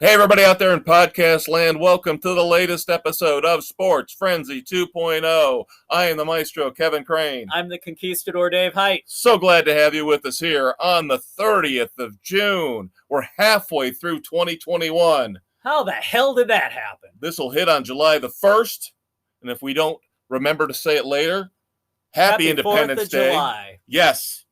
Hey, everybody out there in podcast land, welcome to the latest episode of Sports Frenzy 2.0. I am the maestro, Kevin Crane. I'm the conquistador, Dave Height. So glad to have you with us here on the 30th of June. We're halfway through 2021. How the hell did that happen? This will hit on July the 1st, and if we don't remember to say it later, Happy Independence 4th of Day. July. Yes.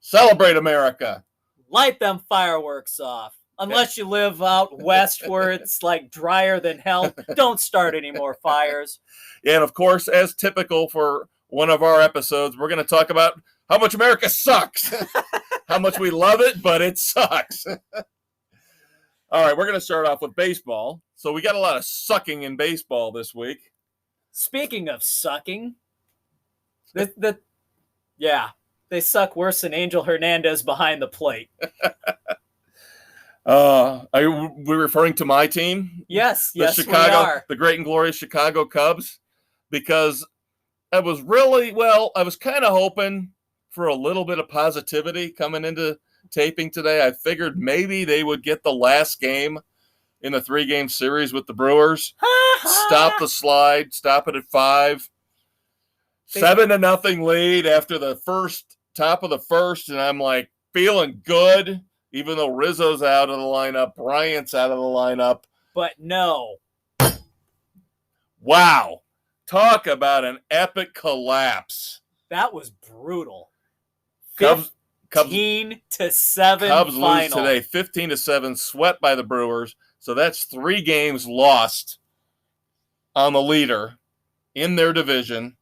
Celebrate America. Light them fireworks off. Unless you live out west where it's like drier than hell, don't start any more fires. And of course, as typical for one of our episodes, we're going to talk about how much America sucks. How much we love it, but it sucks. All right, we're going to start off with baseball. So we got a lot of sucking in baseball this week. Speaking of sucking, they suck worse than Angel Hernandez behind the plate. Are we referring to my team? Yes, we are. The great and glorious Chicago Cubs, because I was kind of hoping for a little bit of positivity coming into taping today. I figured maybe they would get the last game in the 3-game series with the Brewers. Stop the slide, stop it at 5. 7-0 lead after the top of the first, and I'm like feeling good. Even though Rizzo's out of the lineup, Bryant's out of the lineup. But no. Wow. Talk about an epic collapse. That was brutal. Cubs 15-7 Cubs final. lose today, 15-7, swept by the Brewers. So that's 3 games lost on the leader in their division.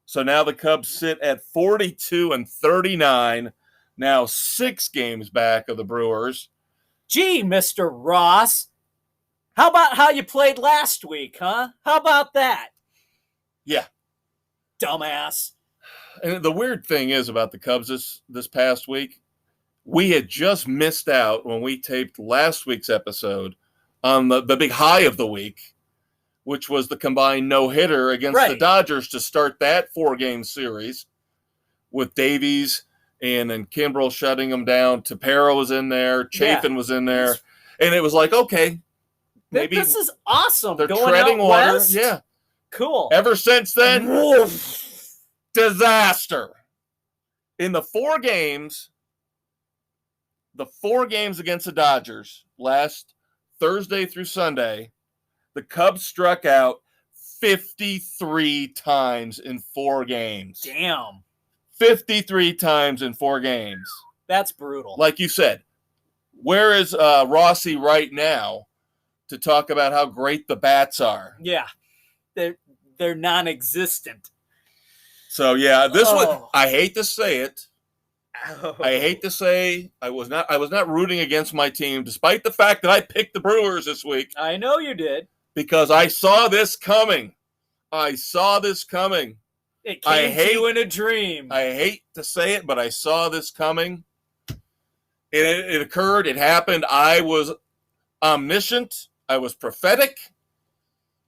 So now the Cubs sit at 42-39. Now 6 games back of the Brewers. Gee, Mr. Ross, how about how you played last week, huh? How about that? Yeah. Dumbass. And the weird thing is about the Cubs this past week, we had just missed out when we taped last week's episode on the big high of the week, which was the combined no-hitter against the Dodgers to start that 4-game series with Davies and then Kimbrel shutting them down. Tepera was in there. Chafin was in there. And it was like, okay, maybe this is awesome. They're going treading out water. west? Yeah. Cool. Ever since then, disaster. In the 4 games against the Dodgers last Thursday through Sunday, the Cubs struck out 53 times in 4 games. Damn. 53 times in 4 games. That's brutal. Like you said, where is Rossi right now to talk about how great the bats are? Yeah, they're non-existent. So yeah, I hate to say it. I hate to say I was not rooting against my team, despite the fact that I picked the Brewers this week. I know you did. Because I saw this coming. It came to you in a dream. I hate to say it, but I saw this coming. It occurred. It happened. I was omniscient. I was prophetic.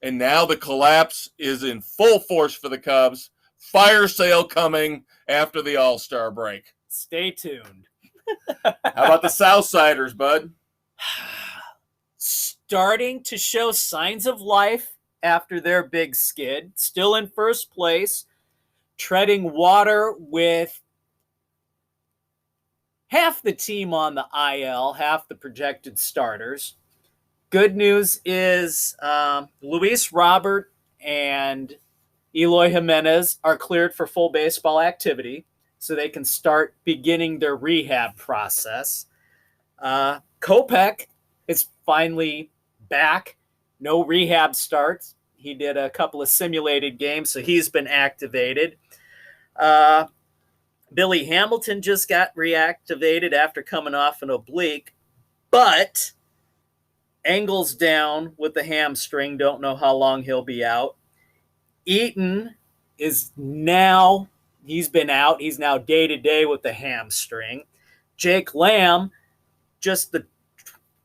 And now the collapse is in full force for the Cubs. Fire sale coming after the All-Star break. Stay tuned. How about the Southsiders, bud? Starting to show signs of life after their big skid. Still in first place. Treading water with half the team on the IL, half the projected starters. Good news is Luis Robert and Eloy Jimenez are cleared for full baseball activity, so they can start beginning their rehab process. Kopech is finally back. No rehab starts. He did a couple of simulated games, so he's been activated. Billy Hamilton just got reactivated after coming off an oblique, but Engel's down with the hamstring. Don't know how long he'll be out. Eaton is now, he's been out. He's now day-to-day with the hamstring. Jake Lamb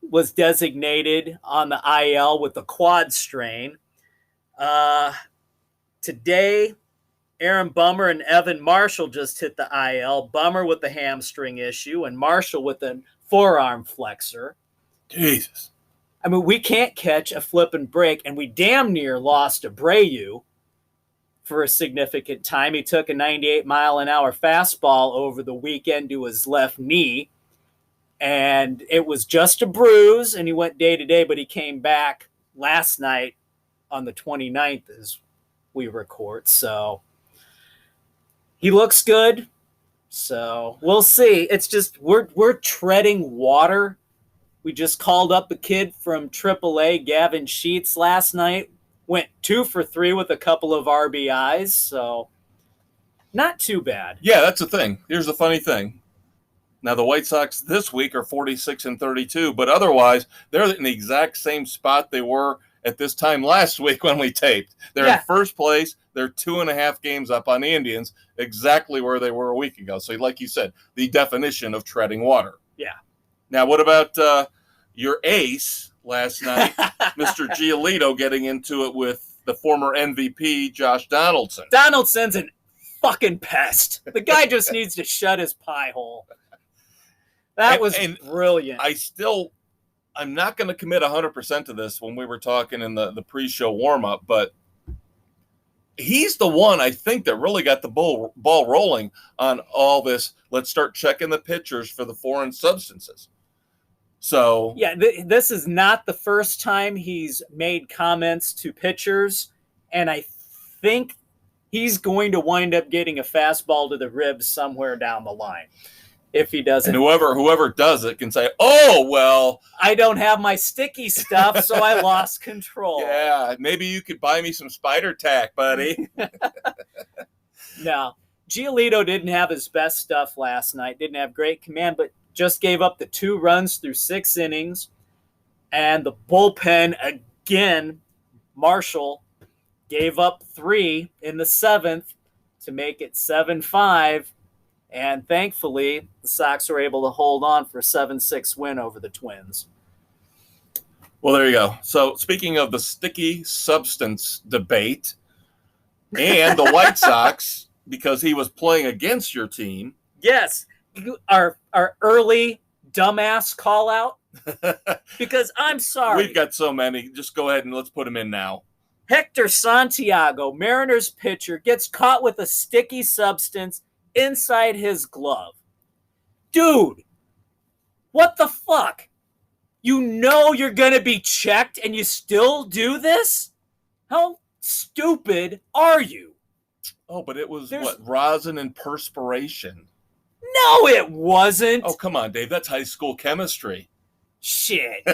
was designated on the IL with the quad strain. Today, Aaron Bummer and Evan Marshall just hit the IL. Bummer with the hamstring issue and Marshall with a forearm flexor. Jesus. I mean, we can't catch a flip and break, and we damn near lost Abreu for a significant time. He took a 98-mile-an-hour fastball over the weekend to his left knee, and it was just a bruise, and he went day-to-day, but he came back last night on the 29th as we record. So he looks good. So we'll see. It's just we're treading water. We just called up a kid from AAA, Gavin Sheets, last night. Went 2 for 3 with a couple of RBIs. So not too bad. Yeah, that's the thing. Here's the funny thing. Now, the White Sox this week are 46-32, but otherwise, they're in the exact same spot they were at this time last week when we taped. They're in first place. They're 2.5 games up on the Indians, exactly where they were a week ago. So, like you said, the definition of treading water. Yeah. Now, what about your ace last night, Mr. Giolito, getting into it with the former MVP, Josh Donaldson? Donaldson's an fucking pest. The guy just needs to shut his pie hole. That was brilliant. I'm not going to commit 100% to this when we were talking in the pre-show warm-up, but he's the one, I think, that really got the ball rolling on all this. Let's start checking the pitchers for the foreign substances. So yeah, this is not the first time he's made comments to pitchers, and I think he's going to wind up getting a fastball to the ribs somewhere down the line if he doesn't. And whoever does it can say, "Oh, well, I don't have my sticky stuff, so I lost control." Yeah, maybe you could buy me some spider tack, buddy. No, Giolito didn't have his best stuff last night. Didn't have great command, but just gave up the 2 runs through 6 innings. And the bullpen, again, Marshall gave up 3 in the 7th to make it 7-5. And thankfully, the Sox were able to hold on for a 7-6 win over the Twins. Well, there you go. So speaking of the sticky substance debate and the White Sox, because he was playing against your team. Yes. Our early dumbass call out, because I'm sorry. We've got so many. Just go ahead and let's put them in now. Hector Santiago, Mariners pitcher, gets caught with a sticky substance inside his glove. Dude, what the fuck? You know you're going to be checked and you still do this? How stupid are you? Oh, but it was rosin and perspiration. No, it wasn't. Oh, come on, Dave. That's high school chemistry. Shit.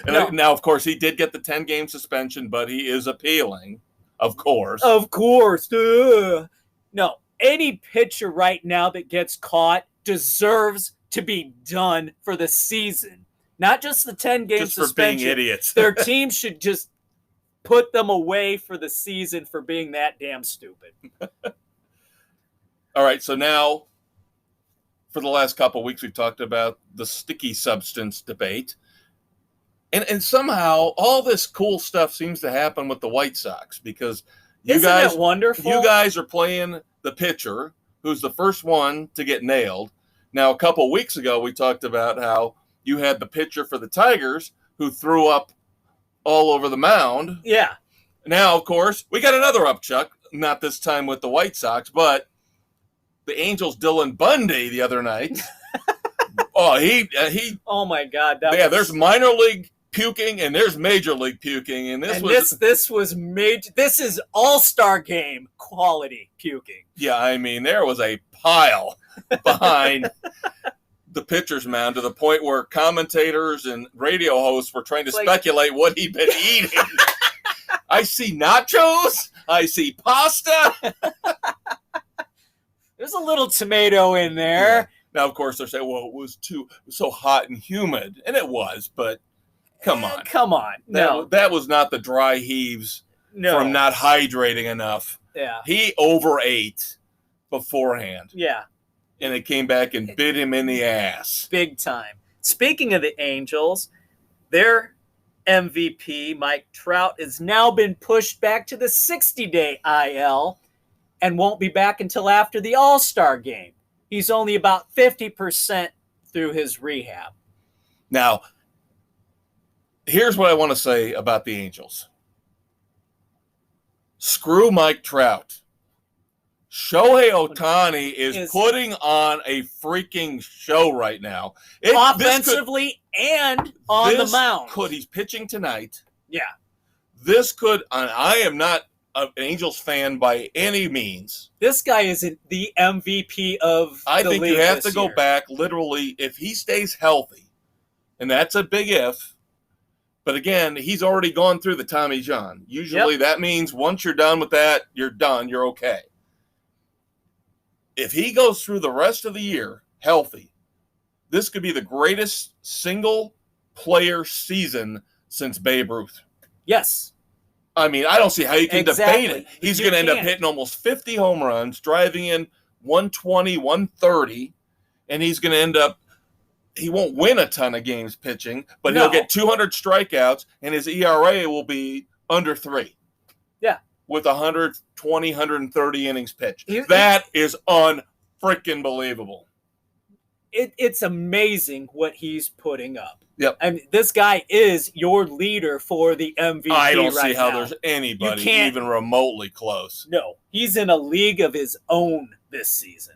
Now, of course, he did get the 10-game suspension, but he is appealing, of course. Of course. No, any pitcher right now that gets caught deserves to be done for the season. Not just the 10-game suspension. Just for being idiots. Their team should just put them away for the season for being that damn stupid. All right, so now, for the last couple of weeks, we've talked about the sticky substance debate. And somehow, all this cool stuff seems to happen with the White Sox because Isn't guys, it wonderful? You guys are playing the pitcher who's the first one to get nailed. Now, a couple of weeks ago, we talked about how you had the pitcher for the Tigers who threw up all over the mound. Yeah. Now, of course, we got another upchuck, not this time with the White Sox, but the Angels' Dylan Bundy the other night. he. Oh my God! There's minor league puking and there's major league puking, and this was major. This is all-star game quality puking. Yeah, I mean there was a pile behind the pitcher's mound to the point where commentators and radio hosts were trying to speculate what he'd been eating. I see nachos. I see pasta. There's a little tomato in there. Yeah. Now, of course, they're saying, well, it was so hot and humid. And it was, but come on. Come on. No. That was not the dry heaves from not hydrating enough. Yeah. He overate beforehand. Yeah. And it came back and bit him in the ass. Big time. Speaking of the Angels, their MVP, Mike Trout, has now been pushed back to the 60-day IL and won't be back until after the All-Star game. He's only about 50% through his rehab. Now, Here's what I want to say about the Angels. Screw Mike Trout. Shohei Ohtani is putting on a freaking show right now. Offensively and on the mound. He's pitching tonight. Yeah. This could, I am not an Angels fan by any means. This guy isn't the MVP of the league. I think you have to go back, literally, if he stays healthy, and that's a big if. But again, he's already gone through the Tommy John. Usually that means once you're done with that, you're done, you're okay. If he goes through the rest of the year healthy, this could be the greatest single-player season since Babe Ruth. Yes. I mean, I don't see how you can debate it. He's going to end up hitting almost 50 home runs, driving in 120, 130, and he's going to end up – he won't win a ton of games pitching, but he'll get 200 strikeouts, and his ERA will be under 3. Yeah. With 120, 130 innings pitched. That is unfreaking believable. It's amazing what he's putting up. Yep. And this guy is your leader for the MVP. I don't see how there's anybody even remotely close. No. He's in a league of his own this season.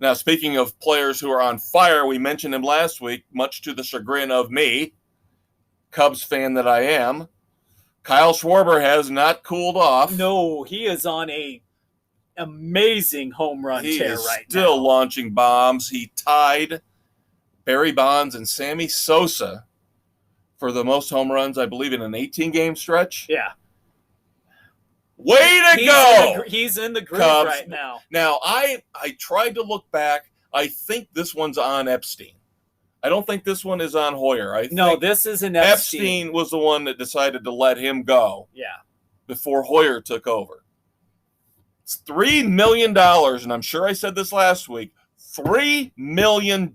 Now, speaking of players who are on fire, we mentioned him last week, much to the chagrin of me, Cubs fan that I am. Kyle Schwarber has not cooled off. No, he is on a amazing home run tear right now. He is still launching bombs. He tied Barry Bonds and Sammy Sosa for the most home runs, I believe, in an 18-game stretch. Yeah. Way to go! He's in the group Cubs. right now. Now, I tried to look back. I think this one's on Epstein. I don't think this one is on Hoyer. No, this is an Epstein. Epstein was the one that decided to let him go. Yeah. Before Hoyer took over. It's $3 million, and I'm sure I said this last week, $3 million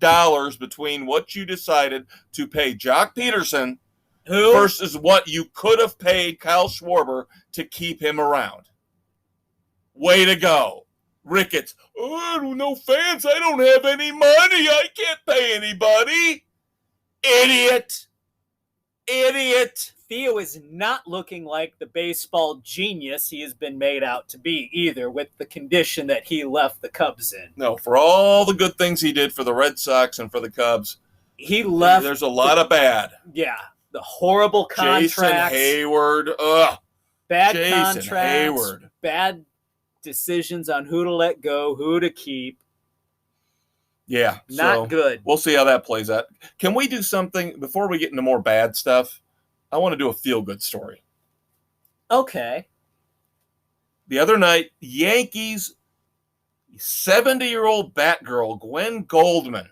between what you decided to pay Jock Peterson versus what you could have paid Kyle Schwarber to keep him around. Way to go. Ricketts, no fans, I don't have any money. I can't pay anybody. Idiot. Theo is not looking like the baseball genius he has been made out to be either, with the condition that he left the Cubs in. No, for all the good things he did for the Red Sox and for the Cubs, he left. There's a lot of bad. Yeah, the horrible contracts. Jason Hayward. Bad contracts. Bad decisions on who to let go, who to keep. Yeah. Not good. We'll see how that plays out. Can we do something before we get into more bad stuff? I want to do a feel-good story. Okay. The other night, Yankees 70-year-old Batgirl, Gwen Goldman,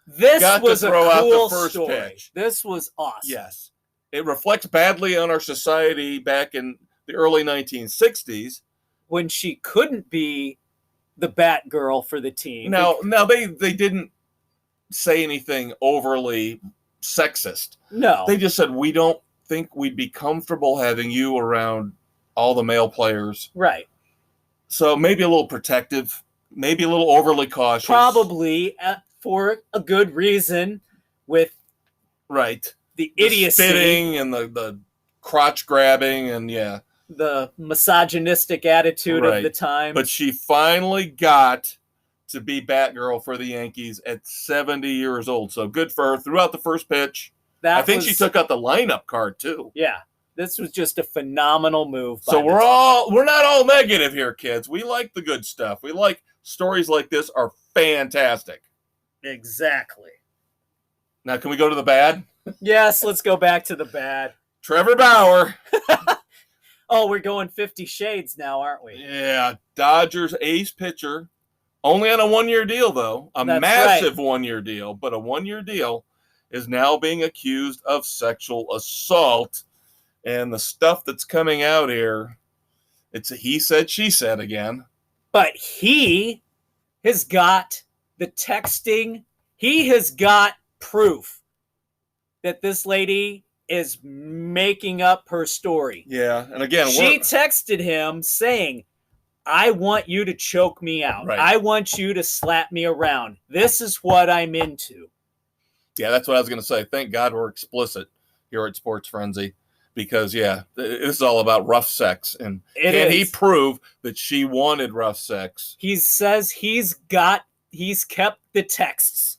this got was to throw a cool out the first story. pitch. This was awesome. Yes. It reflects badly on our society back in the early 1960s. When she couldn't be the Batgirl for the team. Now they didn't say anything overly sexist. No. They just said, we don't think we'd be comfortable having you around all the male players. Right. So maybe a little protective, maybe a little overly cautious. Probably for a good reason with the idiocy. Spitting and the crotch grabbing and the misogynistic attitude of the time. But she finally got to be Batgirl for the Yankees at 70 years old. So good for her. Threw out the first pitch. I think she took out the lineup card too. Yeah. This was just a phenomenal move. So we're not all negative here, kids. We like the good stuff. We like stories like this are fantastic. Exactly. Now can we go to the bad? Yes, let's go back to the bad. Trevor Bauer. Oh, we're going 50 Shades now, aren't we? Yeah, Dodgers ace pitcher. Only on a one-year deal, though. That's massive one-year deal, but a one-year deal is now being accused of sexual assault. And the stuff that's coming out here, it's a he said, she said again. But he has got the texting. He has got proof that this lady is making up her story. Yeah, and again, she texted him saying, I want you to choke me out. Right. I want you to slap me around. This is what I'm into. Yeah, that's what I was going to say. Thank God we're explicit here at Sports Frenzy because, this is all about rough sex. And can he is. prove that she wanted rough sex? He says he's kept the texts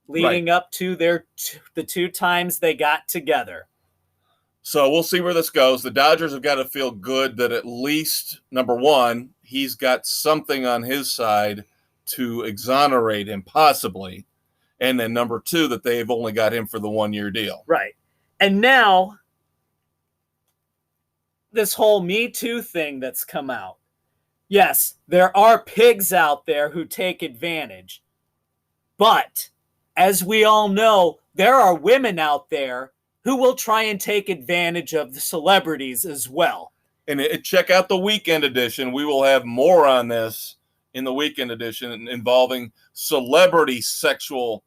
leading up to the 2 times they got together. So we'll see where this goes. The Dodgers have got to feel good that at least, number one, he's got something on his side to exonerate him, possibly. And then number two, that they've only got him for the 1-year deal. Right. And now, this whole Me Too thing that's come out. Yes, there are pigs out there who take advantage. But, as we all know, there are women out there who will try and take advantage of the celebrities as well. And check out the weekend edition. We will have more on this in the weekend edition involving celebrity sexual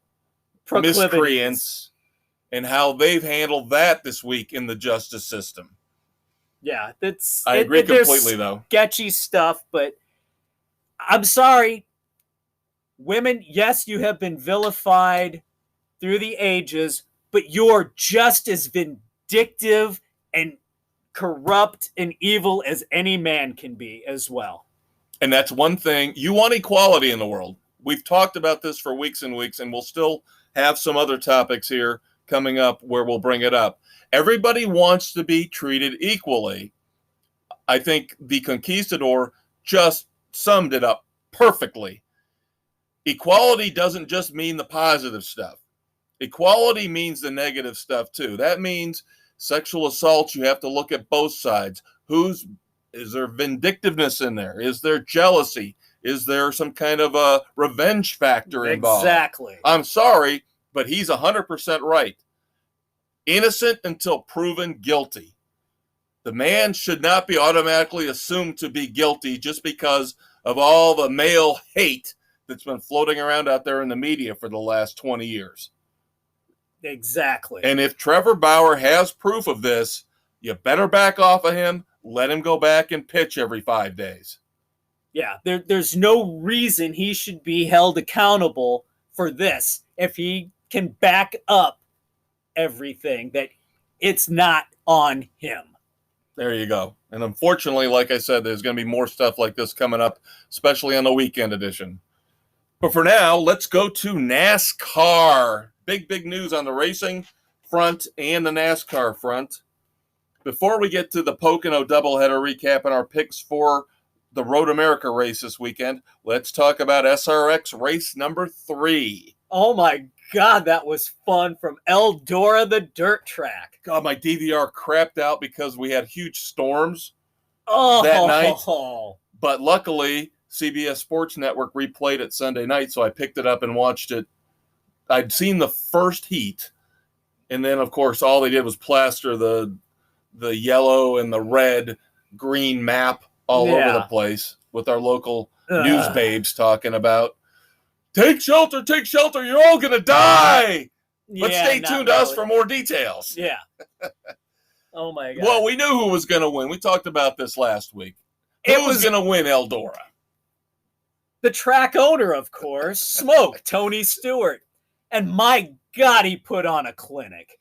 miscreants and how they've handled that this week in the justice system. Yeah, I agree completely, though. Sketchy stuff, but I'm sorry. Women, yes, you have been vilified through the ages, but you're just as vindictive and corrupt and evil as any man can be as well. And that's one thing. You want equality in the world. We've talked about this for weeks and weeks, and we'll still have some other topics here coming up where we'll bring it up. Everybody wants to be treated equally. I think the conquistador just summed it up perfectly. Equality doesn't just mean the positive stuff. Equality means the negative stuff too. That means sexual assault, you have to look at both sides. Is there vindictiveness in there? Is there jealousy? Is there some kind of a revenge factor involved? Exactly. I'm sorry, but he's 100% right. Innocent until proven guilty. The man should not be automatically assumed to be guilty just because of all the male hate that's been floating around out there in the media for the last 20 years. Exactly. And if Trevor Bauer has proof of this, you better back off of him. Let him go back and pitch every 5 days. Yeah, there's no reason he should be held accountable for this if he can back up everything, that it's not on him. There you go. And unfortunately, like I said, there's going to be more stuff like this coming up, especially on the weekend edition. But for now, let's go to NASCAR. Big news on the racing front and the NASCAR front. Before we get to the Pocono doubleheader recap and our picks for the Road America race this weekend, let's talk about SRX race number 3. Oh my God, that was fun from Eldora, the dirt track. God, my DVR crapped out because we had huge storms that night. But luckily, CBS Sports Network replayed it Sunday night, so I picked it up and watched it. I'd seen the first heat, and then, of course, all they did was plaster the yellow and the red, green map all over the place with our local news babes talking about, take shelter, you're all going to die. But stay tuned to us for more details. Yeah. Oh, my God. Well, we knew who was going to win. We talked about this last week. Who was going to win Eldora? The track owner, of course, Smoke, Tony Stewart. And my God, he put on a clinic.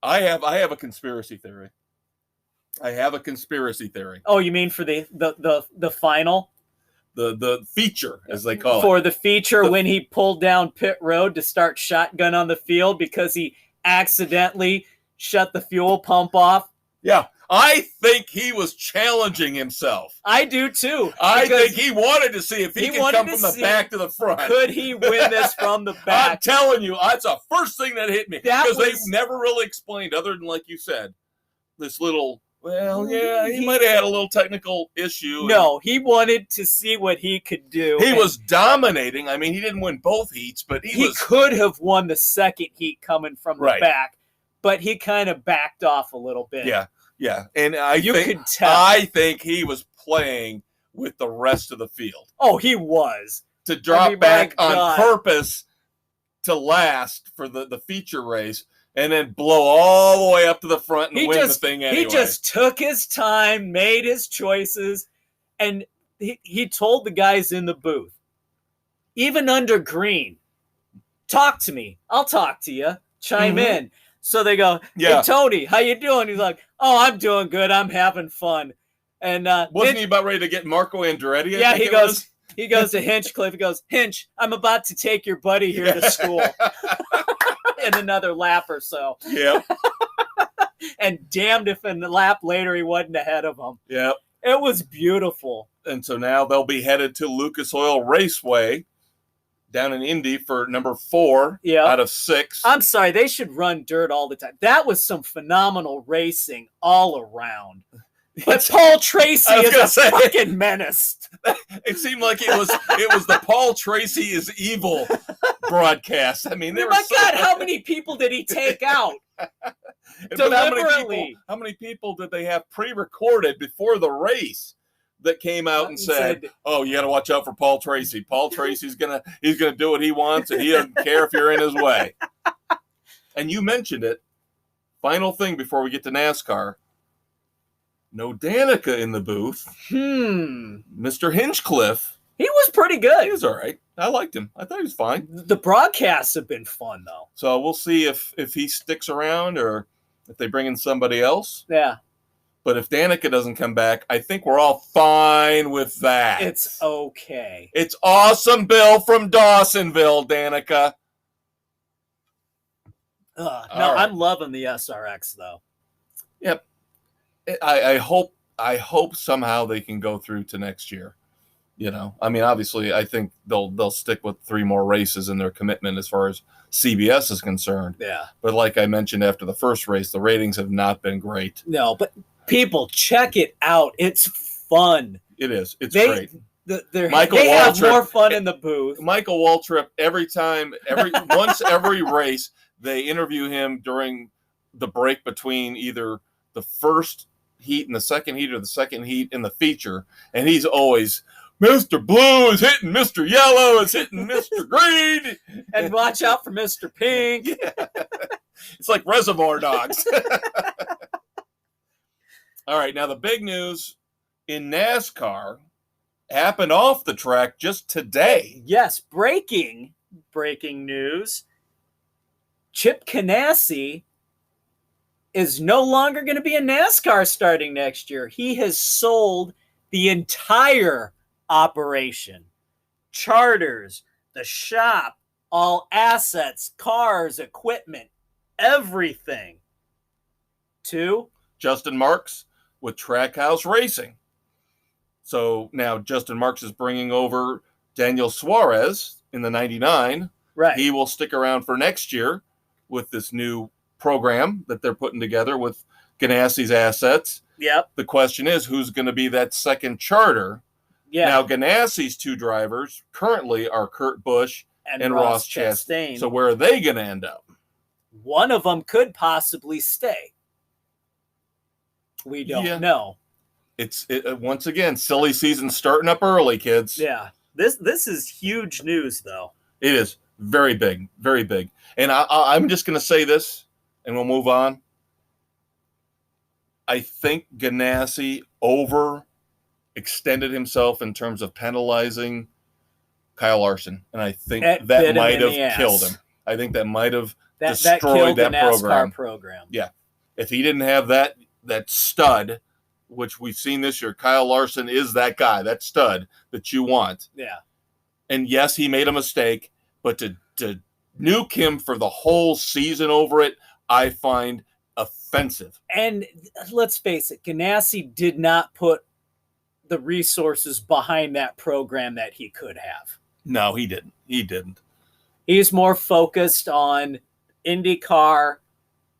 I have a conspiracy theory. Oh, you mean for the final? The feature, as they call it. For the feature, when he pulled down pit road to start shotgun on the field because he accidentally shut the fuel pump off. Yeah, I think he was challenging himself. I do too. I think he wanted to see if he could come from the back to the front. Could he win this from the back? I'm telling you, that's the first thing that hit me. Because they've never really explained, other than, like you said, this little, he might have had a little technical issue. No, he wanted to see what he could do. He was dominating. I mean, he didn't win both heats, but he could have won the second heat coming from the back, but he kind of backed off a little bit. Yeah, and could tell. I think he was playing with the rest of the field. Oh, he was. To drop back on purpose to last for the feature race and then blow all the way up to the front and win the thing anyway. He just took his time, made his choices, and he told the guys in the booth, even under green, talk to me. I'll talk to you. Chime in. So they go, Yeah. "Hey, Tony, how you doing?" He's like, "Oh, I'm doing good. I'm having fun." And Wasn't he about ready to get Marco Andretti? Yeah, he goes to Hinchcliffe. He goes, "Hinch, I'm about to take your buddy here to school." In another lap or so. Yeah. And damned if in the lap later he wasn't ahead of him. Yeah. It was beautiful. And so now they'll be headed to Lucas Oil Raceway down in Indy for number 4 out of 6. I'm sorry, they should run dirt all the time. That was some phenomenal racing all around. But Paul Tracy is a fucking menace. It seemed like it was the Paul Tracy is evil broadcast. I mean, God, how many people did he take out? Deliberately. How many people did they have pre-recorded before the race that came out and said, "Oh, you got to watch out for Paul Tracy. Paul Tracy's gonna do what he wants, and he doesn't care if you're in his way." And you mentioned it. Final thing before we get to NASCAR. No Danica in the booth. Mr. Hinchcliffe. He was pretty good. He was all right. I liked him. I thought he was fine. The broadcasts have been fun, though. So we'll see if he sticks around or if they bring in somebody else. Yeah. But if Danica doesn't come back, I think we're all fine with that. It's okay. It's awesome, Bill from Dawsonville, Danica. No, right. I'm loving the SRX, though. Yep. I hope somehow they can go through to next year. You know, I mean, obviously, I think they'll stick with 3 more races in their commitment as far as CBS is concerned. Yeah. But like I mentioned after the first race, the ratings have not been great. No, but people, check it out. It's fun. It is. It's great. They have more fun in the booth. Michael Waltrip, once every race, they interview him during the break between either the first heat and the second heat or the second heat in the feature. And he's always, Mr. Blue is hitting Mr. Yellow, is hitting Mr. Green. And watch out for Mr. Pink. Yeah. It's like Reservoir Dogs. All right, now the big news in NASCAR happened off the track just today. Yes, breaking news. Chip Ganassi is no longer going to be in NASCAR starting next year. He has sold the entire operation. Charters, the shop, all assets, cars, equipment, everything. To Justin Marks with Trackhouse Racing. So now Justin Marks is bringing over Daniel Suarez in the 99. Right. He will stick around for next year with this new program that they're putting together with Ganassi's assets. Yep. The question is, who's going to be that second charter? Yeah. Now, Ganassi's 2 drivers currently are Kurt Busch and Ross Chastain. So where are they going to end up? One of them could possibly stay. We don't know. It's once again, silly season starting up early, kids. Yeah. This is huge news, though. It is very big, very big. And I'm just going to say this, and we'll move on. I think Ganassi overextended himself in terms of penalizing Kyle Larson, and I think that might have killed him. I think that might have destroyed that program. Yeah. If he didn't have that stud, which we've seen this year, Kyle Larson is that guy, that stud that you want. Yeah. And yes, he made a mistake, but to nuke him for the whole season over it, I find offensive. And let's face it, Ganassi did not put the resources behind that program that he could have. No, he didn't. He's more focused on IndyCar,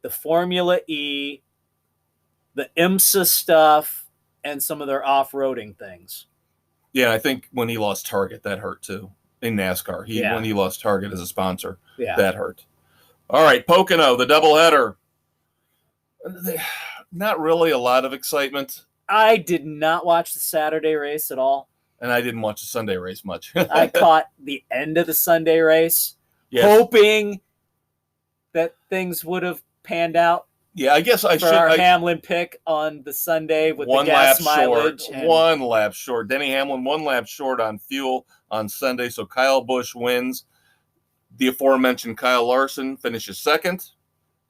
the Formula E, the IMSA stuff, and some of their off-roading things. Yeah, I think when he lost Target, that hurt too. In NASCAR, when he lost Target as a sponsor, that hurt. All right, Pocono, the doubleheader. Not really a lot of excitement. I did not watch the Saturday race at all. And I didn't watch the Sunday race much. I caught the end of the Sunday race, hoping that things would have panned out. Yeah, I guess I should. For our Hamlin pick on the Sunday with the gas mileage. One lap short. Denny Hamlin 1 lap short on fuel on Sunday, so Kyle Busch wins. The aforementioned Kyle Larson finishes second.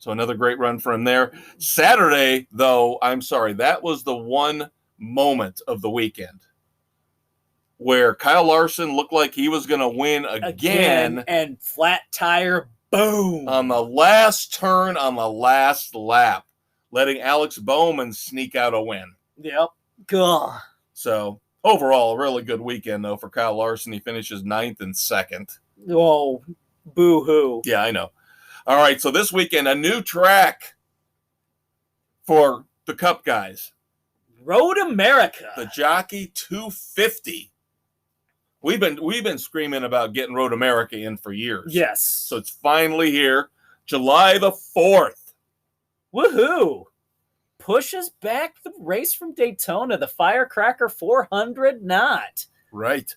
So another great run for him there. Saturday, though, I'm sorry, that was the one moment of the weekend where Kyle Larson looked like he was going to win again. And flat tire, boom. On the last turn on the last lap, letting Alex Bowman sneak out a win. Yep. Gah. So overall, a really good weekend, though, for Kyle Larson. He finishes 9th and 2nd. Oh, boo-hoo. Yeah, I know. All right, so this weekend, a new track for the Cup guys. Road America. The Jockey 250. We've been screaming about getting Road America in for years. Yes. So it's finally here, July the 4th. Woohoo! Pushes back the race from Daytona, the Firecracker 400 knot. Right.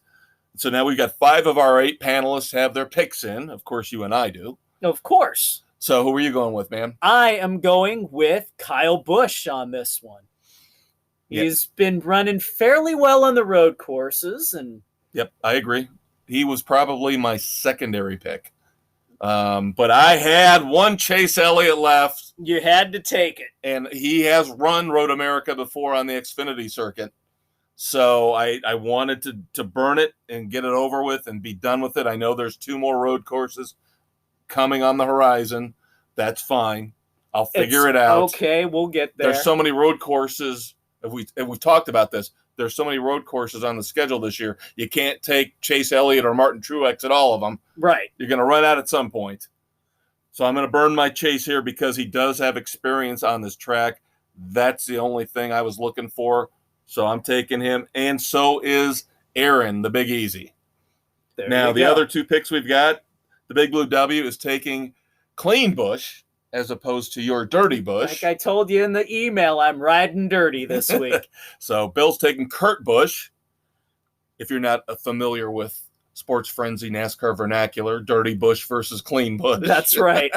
So now we've got 5 of our 8 panelists have their picks in. Of course, you and I do. Of course. So who are you going with, man? I am going with Kyle Busch on this one. Yep. He's been running fairly well on the road courses. And yep, I agree. He was probably my secondary pick. But I had one Chase Elliott left. You had to take it. And he has run Road America before on the Xfinity circuit. So I wanted to burn it and get it over with and be done with it. I know there's 2 more road courses coming on the horizon. That's fine. I'll figure it out. Okay, we'll get there. There's so many road courses. If we've talked about this, there's so many road courses on the schedule this year. You can't take Chase Elliott or Martin Truex at all of them. Right. You're going to run out at some point. So I'm going to burn my Chase here because he does have experience on this track. That's the only thing I was looking for. So I'm taking him. And so is Aaron, the Big Easy. Now, the other 2 picks we've got, the Big Blue W is taking Clean Bush as opposed to your Dirty Bush. Like I told you in the email, I'm riding dirty this week. So Bill's taking Kurt Busch. If you're not familiar with Sports Frenzy NASCAR vernacular, Dirty Bush versus Clean Bush. That's right.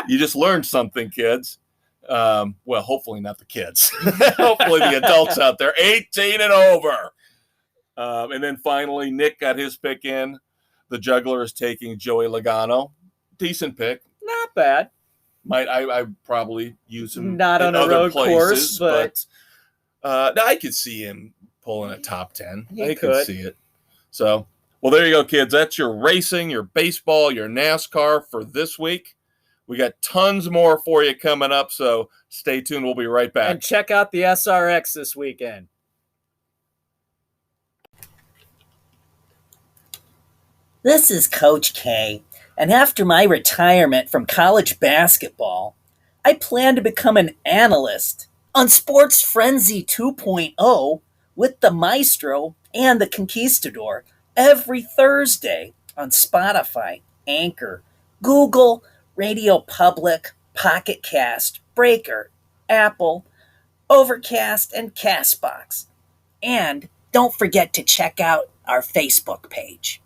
You just learned something, kids. Well, hopefully not the kids. Hopefully the adults out there, 18 and over. And then finally, Nick got his pick in. The Juggler is taking Joey Logano. Decent pick. Not bad. I probably use him not on a road course, but I could see him pulling a top 10. I could could see it. So, well, there you go, kids. That's your racing, your baseball, your NASCAR for this week. We got tons more for you coming up, so stay tuned. We'll be right back. And check out the SRX this weekend. This is Coach K, and after my retirement from college basketball, I plan to become an analyst on Sports Frenzy 2.0 with the Maestro and the Conquistador every Thursday on Spotify, Anchor, Google, Radio Public, Pocket Cast, Breaker, Apple, Overcast, and Castbox. And don't forget to check out our Facebook page.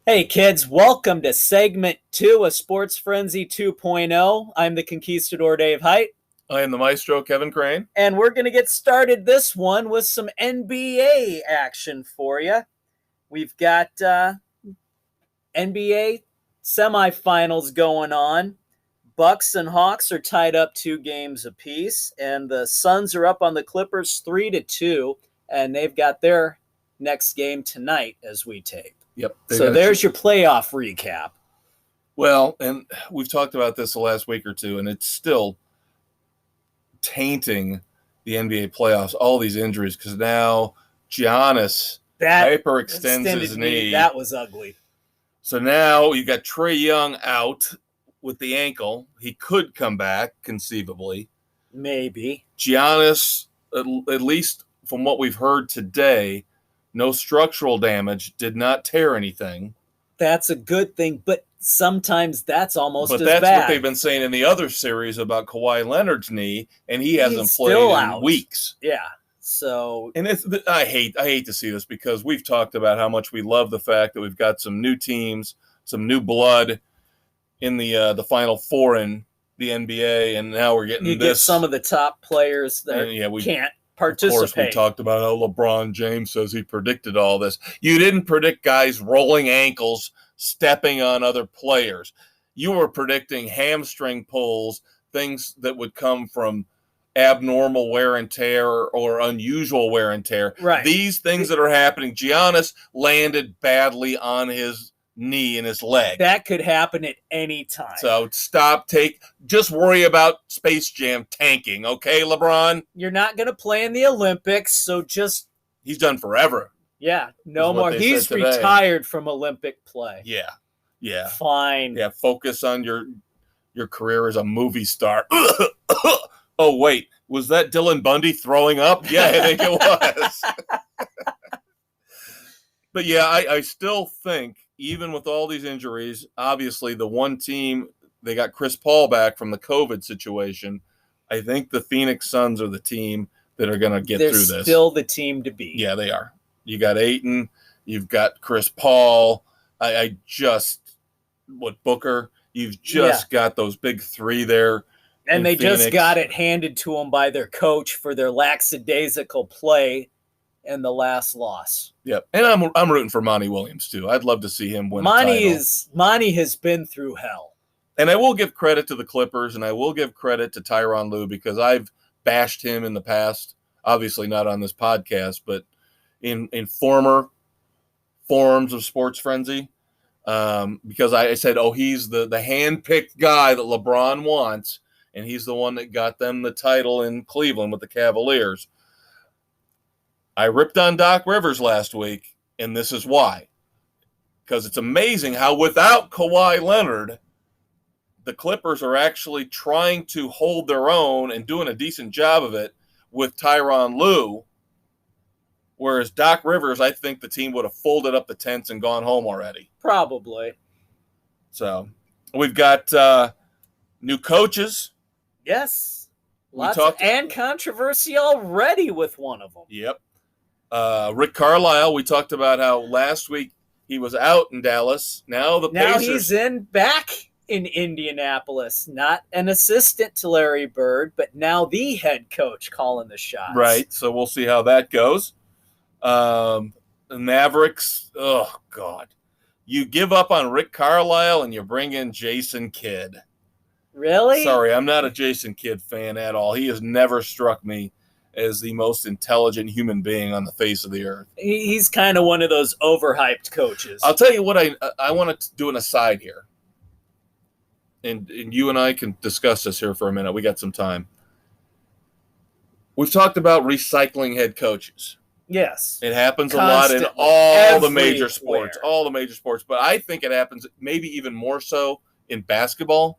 Hey kids, welcome to segment 2 of Sports Frenzy 2.0. I'm the Conquistador Dave Height. I am the Maestro Kevin Crane. And we're going to get started this one with some NBA action for you. We've got NBA semifinals going on. Bucks and Hawks are tied up 2 games apiece, and the Suns are up on the Clippers 3-2, and they've got their next game tonight as we tape. Yep. So there's your playoff recap. Well, and we've talked about this the last week or two, and it's still tainting the NBA playoffs, all these injuries, because now Giannis hyperextends his knee. That was ugly. So now you got Trae Young out with the ankle. He could come back, conceivably. Maybe. Giannis, at least from what we've heard today, no structural damage, did not tear anything. That's a good thing, but sometimes that's almost as bad. But that's what they've been saying in the other series about Kawhi Leonard's knee, and he hasn't played in weeks. Yeah. So, and I hate to see this because we've talked about how much we love the fact that we've got some new teams, some new blood in the Final Four in the NBA, and now we're getting get some of the top players that can't participate. Of course, we talked about how LeBron James says he predicted all this. You didn't predict guys rolling ankles stepping on other players. You were predicting hamstring pulls, things that would come from abnormal wear and tear or unusual wear and tear. Right. These things that are happening, Giannis landed badly on his knee and his leg. That could happen at any time. So just worry about Space Jam tanking, okay, LeBron? You're not going to play in the Olympics, so just... He's done forever. Yeah, no more. He's retired from Olympic play. Yeah. Fine. Yeah, focus on your career as a movie star. Oh, wait, was that Dylan Bundy throwing up? Yeah, I think it was. But yeah, I still think, even with all these injuries, obviously the one team, they got Chris Paul back from the COVID situation. I think the Phoenix Suns are the team that are going to get through this. They're still the team to beat. Yeah, they are. You got Ayton, you've got Chris Paul. Booker, you've just got those big three there. And they Phoenix. just got it handed to them by their coach for their lackadaisical play in the last loss. Yep. And I'm rooting for Monty Williams too. I'd love to see him win a title. Monty has been through hell. And I will give credit to the Clippers, and I will give credit to Tyronn Lue, because I've bashed him in the past, obviously not on this podcast, but in former forums of Sports Frenzy, because I said, he's the hand-picked guy that LeBron wants, and he's the one that got them the title in Cleveland with the Cavaliers. I ripped on Doc Rivers last week, and this is why. Because it's amazing how without Kawhi Leonard, the Clippers are actually trying to hold their own and doing a decent job of it with Tyronn Lue. Whereas Doc Rivers, I think the team would have folded up the tents and gone home already. Probably. So we've got new coaches. Yes. And controversy already with one of them. Yep. Rick Carlisle, we talked about how last week he was out in Dallas. Now he's back in Indianapolis, not an assistant to Larry Bird, but now the head coach calling the shots. Right. So we'll see how that goes. The Mavericks, oh God. You give up on Rick Carlisle and you bring in Jason Kidd. Really? Sorry, I'm not a Jason Kidd fan at all. He has never struck me as the most intelligent human being on the face of the earth. He's kind of one of those overhyped coaches. I'll tell you what, I want to do an aside here. And you and I can discuss this here for a minute. We got some time. We've talked about recycling head coaches. Yes. It happens a lot in all the major sports. But I think it happens maybe even more so in basketball.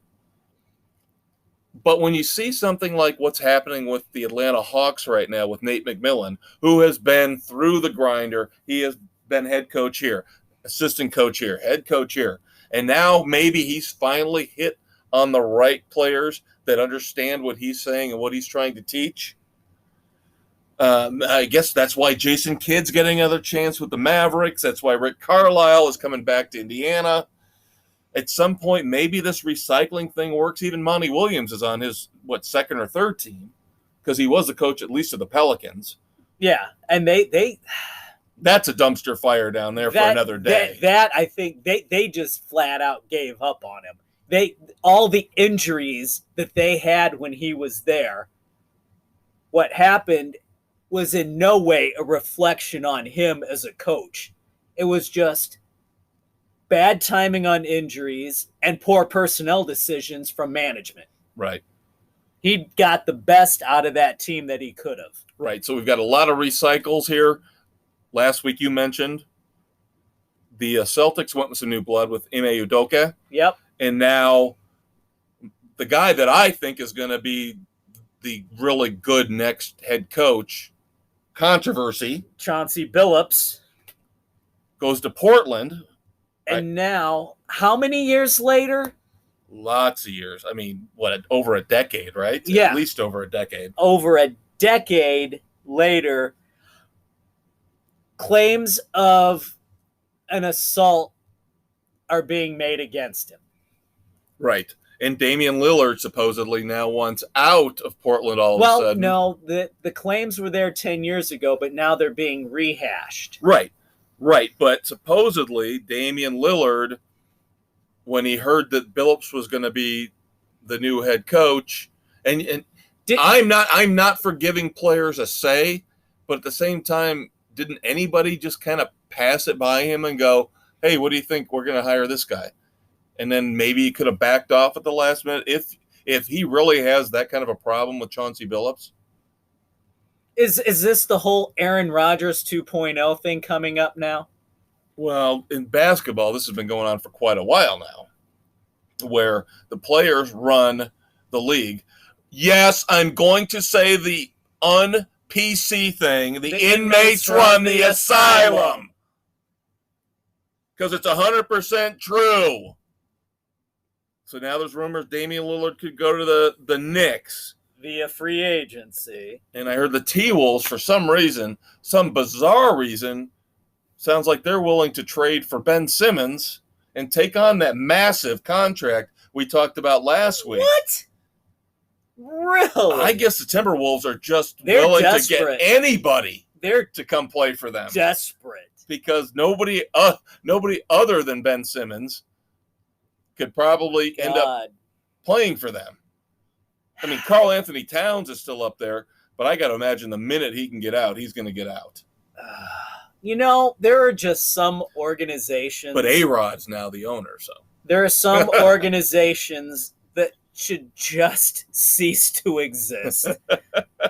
But when you see something like what's happening with the Atlanta Hawks right now with Nate McMillan, who has been through the grinder, he has been head coach here, assistant coach here, head coach here. And now maybe he's finally hit on the right players that understand what he's saying and what he's trying to teach. I guess that's why Jason Kidd's getting another chance with the Mavericks. That's why Rick Carlisle is coming back to Indiana. At some point, maybe this recycling thing works. Even Monty Williams is on his, second or third team, because he was the coach at least of the Pelicans. Yeah, and they that's a dumpster fire down there for another day. That I think they just flat out gave up on him. All the injuries that they had when he was there, what happened was in no way a reflection on him as a coach. It was just bad timing on injuries and poor personnel decisions from management. Right. He got the best out of that team that he could have. Right. So we've got a lot of recycles here. Last week you mentioned the Celtics went with some new blood with Ime Udoka. Yep. And now the guy that I think is going to be the really good next head coach, controversy, Chauncey Billups, goes to Portland. And now, how many years later? Lots of years. I mean, over a decade, right? Yeah. At least over a decade. Over a decade later, claims of an assault are being made against him. Right. And Damian Lillard supposedly now wants out of Portland all of a sudden. Well, no, the claims were there 10 years ago, but now they're being rehashed. Right. But supposedly Damian Lillard when he heard that Billups was going to be the new head coach. And I'm not for giving players a say, but at the same time, didn't anybody just kind of pass it by him and go, hey, what do you think? We're going to hire this guy. And then maybe he could have backed off at the last minute if he really has that kind of a problem with Chauncey Billups. Is this the whole Aaron Rodgers 2.0 thing coming up now? Well, in basketball, this has been going on for quite a while now, where the players run the league. Yes, I'm going to say the un-PC thing. The inmates run the asylum. Because it's 100% true. So now there's rumors Damian Lillard could go to the Knicks. Via free agency. And I heard the T-Wolves, for some reason, some bizarre reason, sounds like they're willing to trade for Ben Simmons and take on that massive contract we talked about last week. What? Really? I guess the Timberwolves are just willing desperate. to get anybody They're to come play for them. desperate. Because nobody other than Ben Simmons could probably end up playing for them. I mean, Karl Anthony Towns is still up there, but I got to imagine the minute he can get out, he's going to get out. You know, there are just some organizations. But A-Rod's now the owner, so. There are some organizations that should just cease to exist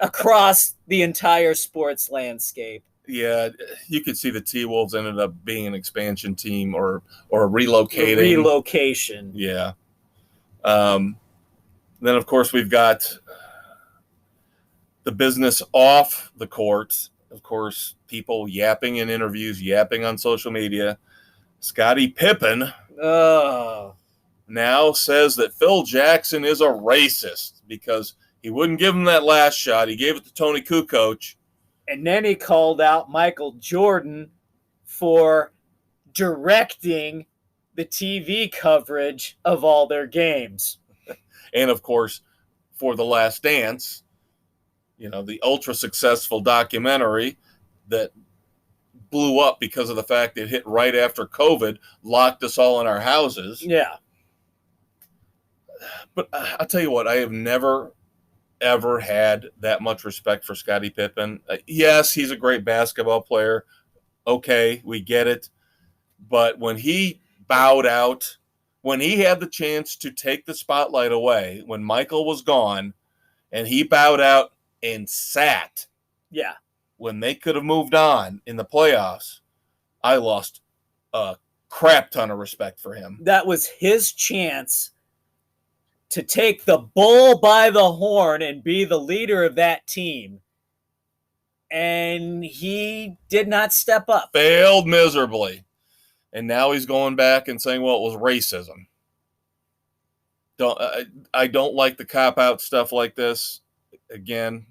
across the entire sports landscape. Yeah, you could see the T-Wolves ended up being an expansion team or relocating. Relocation. Yeah. Then, of course, we've got the business off the court. Of course, people yapping in interviews, yapping on social media. Scottie Pippen now says that Phil Jackson is a racist because he wouldn't give him that last shot. He gave it to Tony Kukoc. And then he called out Michael Jordan for directing the TV coverage of all their games. And, of course, for The Last Dance, you know, the ultra-successful documentary that blew up because of the fact it hit right after COVID, locked us all in our houses. Yeah. But I'll tell you what, I have never, ever had that much respect for Scottie Pippen. Yes, he's a great basketball player. Okay, we get it. But when he bowed out, when he had the chance to take the spotlight away, when Michael was gone, and he bowed out and sat. Yeah. When they could have moved on in the playoffs, I lost a crap ton of respect for him. That was his chance to take the bull by the horn and be the leader of that team. And he did not step up. Failed miserably. And now he's going back and saying, well, it was racism. I don't like the cop-out stuff like this. Again,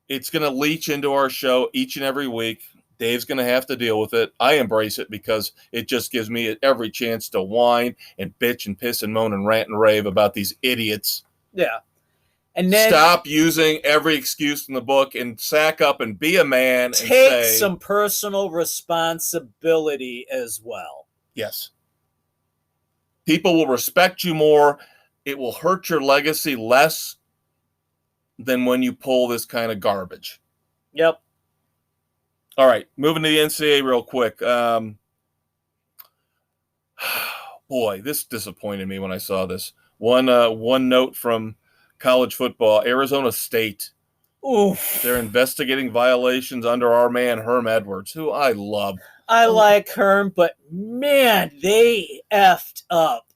it's going to leach into our show each and every week. Dave's going to have to deal with it. I embrace it because it just gives me every chance to whine and bitch and piss and moan and rant and rave about these idiots. Yeah. And then stop using every excuse in the book and sack up and be a man and take say, some personal responsibility as well. Yes. People will respect you more. It will hurt your legacy less than when you pull this kind of garbage. Yep. All right, moving to the NCAA real quick. Boy, this disappointed me when I saw this. One note from college football, Arizona State. Oof. They're investigating violations under our man Herm Edwards, who I love. I like Herm, but man, they effed up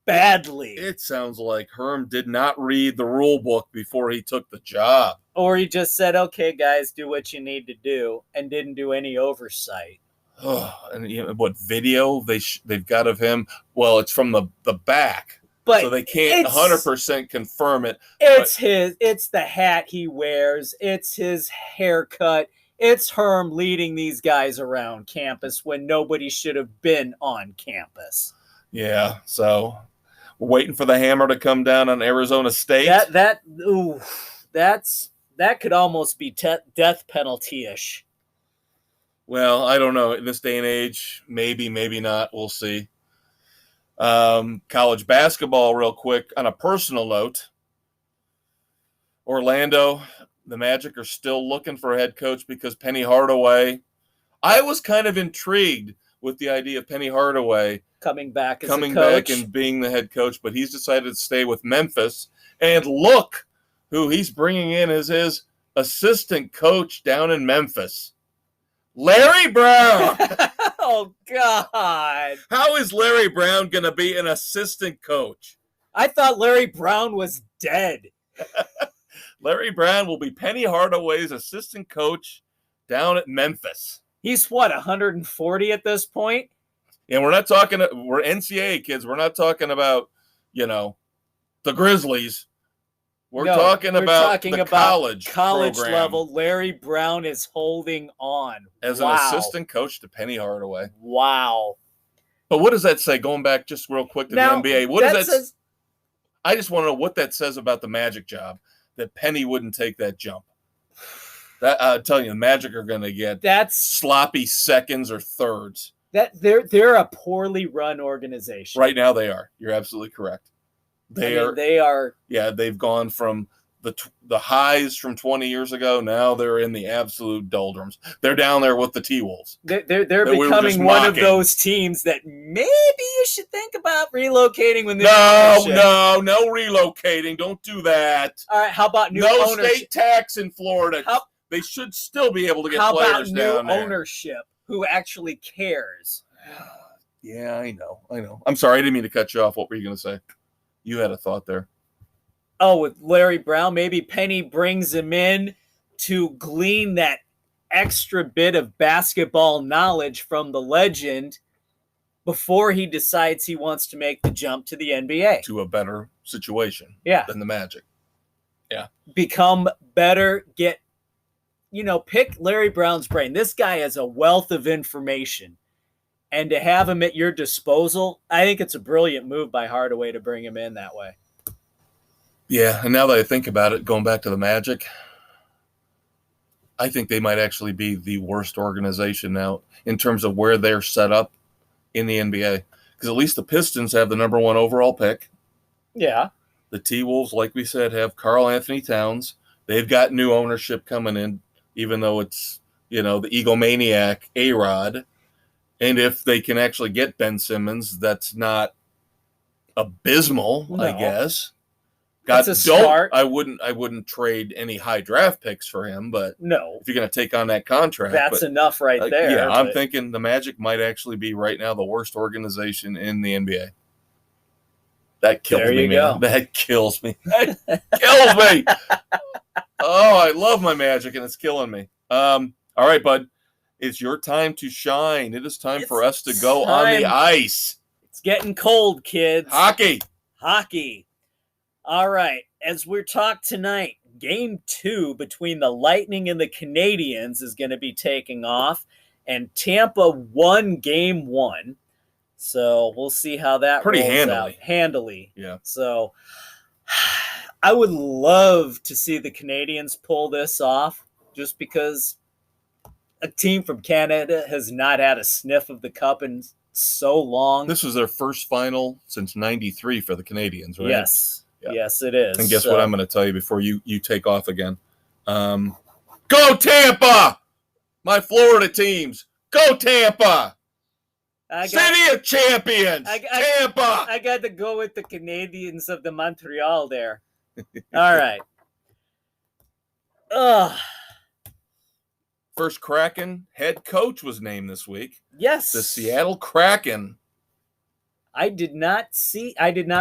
badly. It sounds like Herm did not read the rule book before he took the job. Or he just said, okay, guys, do what you need to do, and didn't do any oversight. Oh, and you know, what video they've got of him? Well, it's from the back. But so they can't 100% confirm it. It's the hat he wears. It's his haircut. It's Herm leading these guys around campus when nobody should have been on campus. Yeah, so we're waiting for the hammer to come down on Arizona State. That could almost be death penalty-ish. Well, I don't know. In this day and age, maybe, maybe not. We'll see. College basketball, real quick, on a personal note. Orlando, the Magic are still looking for a head coach because Penny Hardaway. I was kind of intrigued with the idea of Penny Hardaway coming back and being the head coach, but he's decided to stay with Memphis. And look who he's bringing in as his assistant coach down in Memphis. Larry Brown. Oh, God. How is Larry Brown going to be an assistant coach? I thought Larry Brown was dead. Larry Brown will be Penny Hardaway's assistant coach down at Memphis. He's what, 140 at this point? And we're NCAA kids. We're not talking about, the Grizzlies. We're talking about college program. level. Larry Brown is holding on as an assistant coach to Penny Hardaway. Wow. But what does that say? Going back just real quick to the NBA. What does that say? I just want to know what that says about the Magic job, that Penny wouldn't take that jump. That I'm telling you, the Magic are going to get sloppy seconds or thirds. That they're a poorly run organization. Right now they are. You're absolutely correct. They are. Yeah, they've gone from the highs from 20 years ago. Now they're in the absolute doldrums. They're down there with the T-Wolves. They're becoming one of those teams that maybe you should think about relocating when No relocating. Don't do that. All right, how about new ownership? State tax in Florida. They should still be able to get players down there. How about new ownership who actually cares? Yeah, I know. I'm sorry, I didn't mean to cut you off. What were you going to say? You had a thought there. Oh, with Larry Brown, maybe Penny brings him in to glean that extra bit of basketball knowledge from the legend before he decides he wants to make the jump to the NBA. To a better situation than the Magic. Yeah. Become better, pick Larry Brown's brain. This guy has a wealth of information. And to have him at your disposal, I think it's a brilliant move by Hardaway to bring him in that way. Yeah, and now that I think about it, going back to the Magic, I think they might actually be the worst organization now in terms of where they're set up in the NBA. Because at least the Pistons have the number 1 overall pick. Yeah. The T-Wolves, like we said, have Karl Anthony Towns. They've got new ownership coming in, even though it's, the egomaniac A-Rod. And if they can actually get Ben Simmons, that's not abysmal, I guess. That's a start. I wouldn't trade any high draft picks for him, but no, if you're going to take on that contract, that's enough right there. Yeah, I'm thinking the Magic might actually be right now the worst organization in the NBA. That kills me, man. That kills me. That kills me. Oh, I love my Magic, and it's killing me. All right, bud. It's your time to shine. It is time for us to go on the ice. It's getting cold, kids. Hockey. All right. As we're talking tonight, Game 2 between the Lightning and the Canadiens is going to be taking off. And Tampa won Game 1. So we'll see how that rolls out. Handily. Yeah. So I would love to see the Canadiens pull this off just because a team from Canada has not had a sniff of the cup in so long. This was their first final since '93 for the Canadiens, right? Yes. Yeah. Yes, it is. And guess what I'm going to tell you before you take off again? Go Tampa! My Florida teams. Go Tampa! City of Champions! Tampa! I got to go with the Canadians of the Montreal there. All right. Ugh. First Kraken head coach was named this week. Yes. The Seattle Kraken. I did not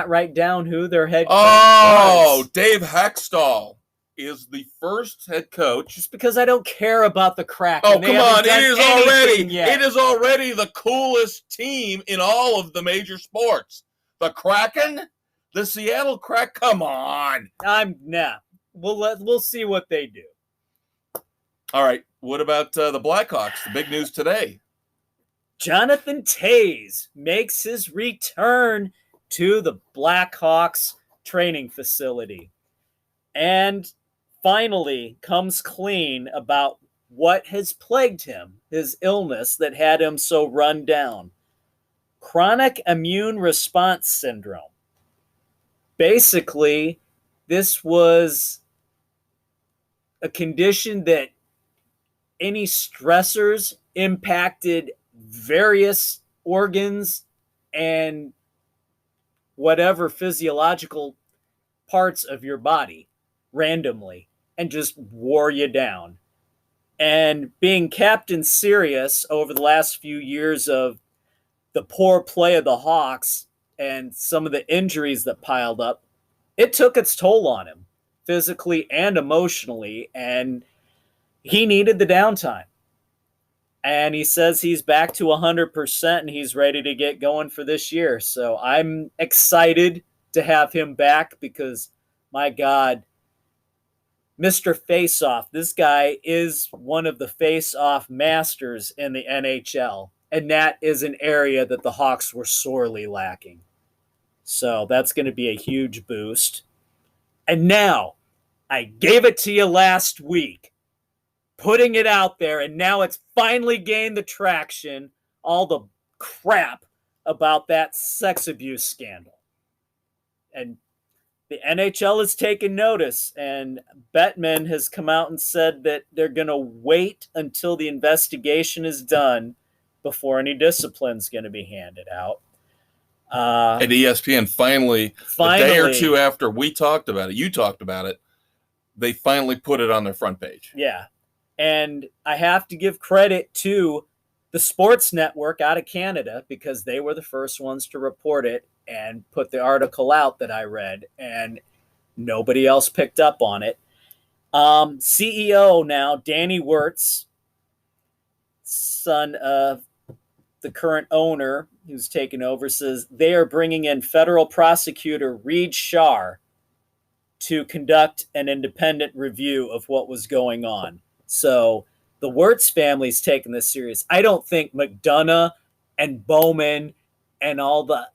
write down who their head coach was. Dave Hextall is the first head coach. Just because I don't care about the Kraken. Oh, come on. It is already the coolest team in all of the major sports. The Kraken? The Seattle Kraken? Come on. We'll see what they do. All right. What about the Blackhawks? The big news today. Jonathan Toews makes his return to the Blackhawks training facility and finally comes clean about what has plagued him, his illness that had him so run down. chronic immune response syndrome. Basically, this was a condition that any stressors impacted various organs and whatever physiological parts of your body randomly and just wore you down. And being Captain Serious over the last few years of the poor play of the Hawks and some of the injuries that piled up, it took its toll on him physically and emotionally, and he needed the downtime. And he says he's back to 100% and he's ready to get going for this year. So I'm excited to have him back because, my God, Mr. Face-Off, this guy is one of the face-off masters in the NHL. And that is an area that the Hawks were sorely lacking. So that's going to be a huge boost. And now, I gave it to you last week, putting it out there, and now it's finally gained the traction, all the crap about that sex abuse scandal. And the NHL has taken notice, and Bettman has come out and said that they're going to wait until the investigation is done before any discipline's going to be handed out. And ESPN finally, a day or two after we talked about it, you talked about it, they finally put it on their front page. Yeah. And I have to give credit to the Sports Network out of Canada because they were the first ones to report it and put the article out that I read, and nobody else picked up on it. CEO now, Danny Wirtz, son of the current owner who's taken over, says they are bringing in federal prosecutor Reed Shar to conduct an independent review of what was going on. So the Wirtz family's taking this serious. I don't think McDonough and Bowman and all the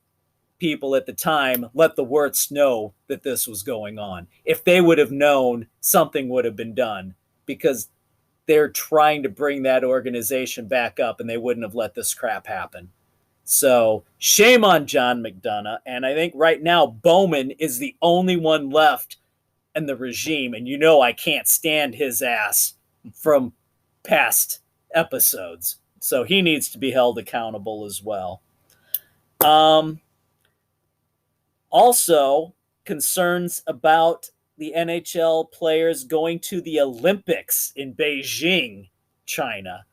people at the time let the Wirtz know that this was going on. If they would have known, something would have been done because they're trying to bring that organization back up and they wouldn't have let this crap happen. So shame on John McDonough. And I think right now Bowman is the only one left in the regime. And you know I can't stand his ass from past episodes. So he needs to be held accountable as well. Also, concerns about the NHL players going to the Olympics in Beijing, China,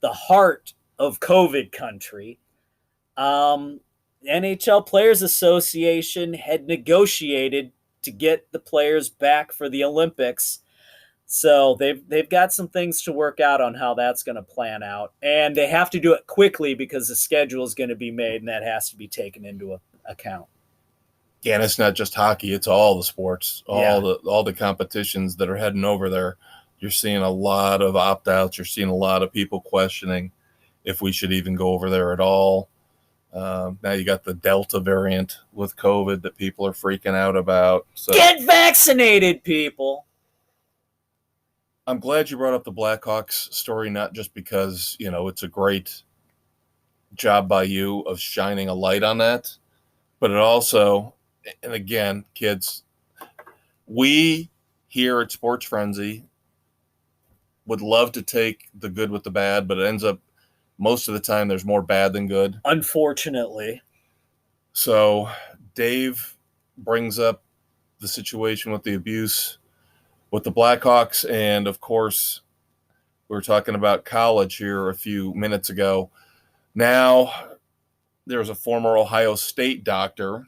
the heart of COVID country. NHL Players Association had negotiated to get the players back for the Olympics. So they've got some things to work out on how that's going to plan out. And they have to do it quickly because the schedule is going to be made and that has to be taken into account. Yeah, and it's not just hockey; it's all the sports, all the competitions that are heading over there. You're seeing a lot of opt-outs. You're seeing a lot of people questioning if we should even go over there at all. Now you got the Delta variant with COVID that people are freaking out about. So get vaccinated, people. I'm glad you brought up the Blackhawks story, not just because it's a great job by you of shining a light on that, but it also. And again, kids, we here at Sports Frenzy would love to take the good with the bad, but it ends up most of the time there's more bad than good. Unfortunately. So Dave brings up the situation with the abuse with the Blackhawks. And of course, we were talking about college here a few minutes ago. Now there's a former Ohio State doctor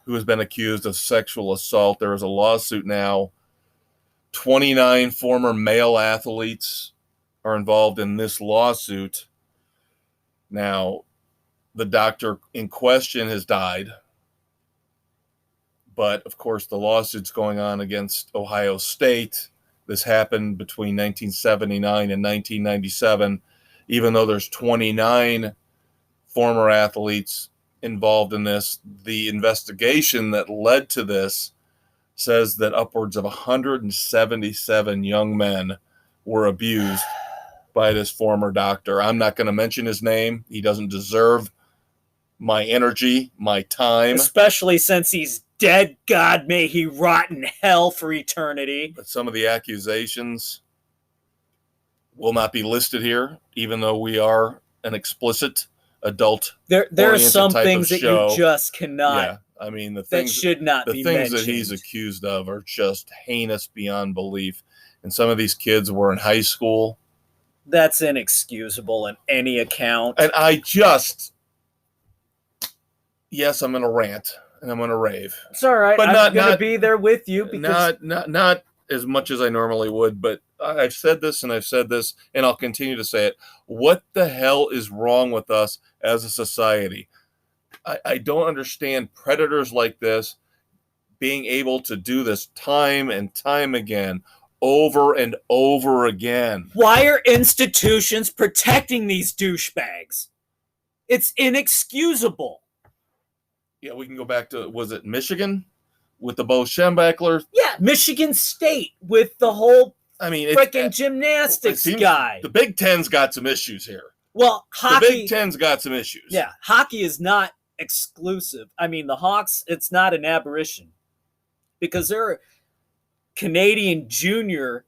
who has been accused of sexual assault. There is a lawsuit now. 29 former male athletes are involved in this lawsuit. Now, the doctor in question has died. But, of course, the lawsuit's going on against Ohio State. This happened between 1979 and 1997. Even though there's 29 former athletes involved in this, the investigation that led to this says that upwards of 177 young men were abused by this former doctor. I'm not going to mention his name. He doesn't deserve my energy, my time. Especially since he's dead. God, may he rot in hell for eternity. But some of the accusations will not be listed here, even though we are an explicit adult. There are some things that you just cannot. Yeah, I mean that should not be mentioned. The things that he's accused of are just heinous beyond belief. And some of these kids were in high school. That's inexcusable in any account. And yes, I'm going to rant and I'm going to rave. It's all right. But I'm going to be there with you. Because not as much as I normally would, but I've said this and I'll continue to say it. What the hell is wrong with us as a society? I don't understand predators like this being able to do this time and time again, over and over again. Why are institutions protecting these douchebags? It's inexcusable. Yeah, we can go back to, was it Michigan with the Bo Schembechler? Yeah, Michigan State with the whole freaking gymnastics guy. The Big Ten's got some issues here. Well, hockey. The Big Ten's got some issues. Yeah, hockey is not exclusive. I mean, the Hawks, it's not an aberration. Because there's a Canadian junior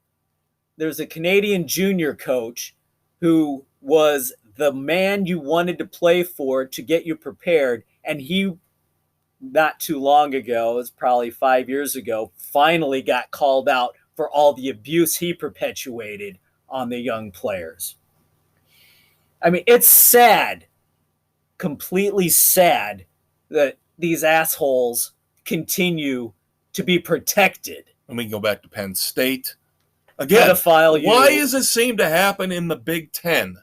coach who was the man you wanted to play for to get you prepared. And he, not too long ago, it was probably 5 years ago, finally got called out for all the abuse he perpetuated on the young players. I mean, it's sad, completely sad, that these assholes continue to be protected. And we can go back to Penn State. Again, why does this seem to happen in the Big Ten?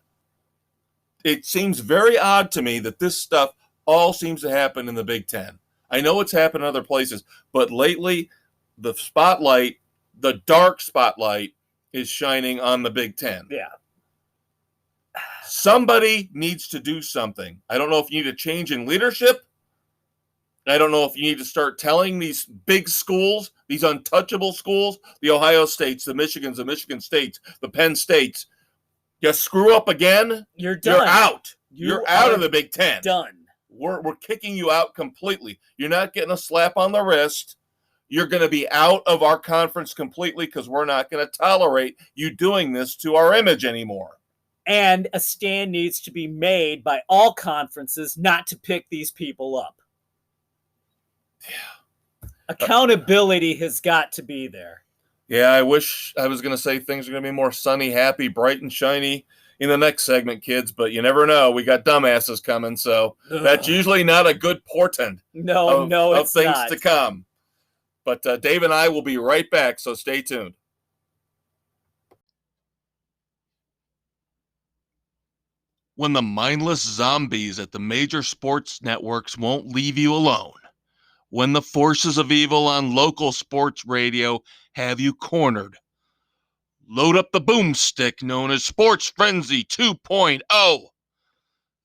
It seems very odd to me that this stuff all seems to happen in the Big Ten. I know it's happened in other places, but lately the spotlight, the dark spotlight, is shining on the Big Ten. Yeah. Somebody needs to do something. I don't know if you need a change in leadership. I don't know if you need to start telling these big schools, these untouchable schools, the Ohio States, the Michigans, the Michigan States, the Penn States, you screw up again, you're done. You're out. You're out of the Big Ten. Done. We're kicking you out completely. You're not getting a slap on the wrist. You're going to be out of our conference completely because we're not going to tolerate you doing this to our image anymore. And a stand needs to be made by all conferences not to pick these people up. Yeah. Accountability has got to be there. Yeah, I wish I was going to say things are going to be more sunny, happy, bright, and shiny in the next segment, kids, but you never know. We got dumbasses coming, so that's usually not a good portent of things not. To come. But Dave and I will be right back, so stay tuned. When the mindless zombies at the major sports networks won't leave you alone. When the forces of evil on local sports radio have you cornered. Load up the boomstick known as Sports Frenzy 2.0.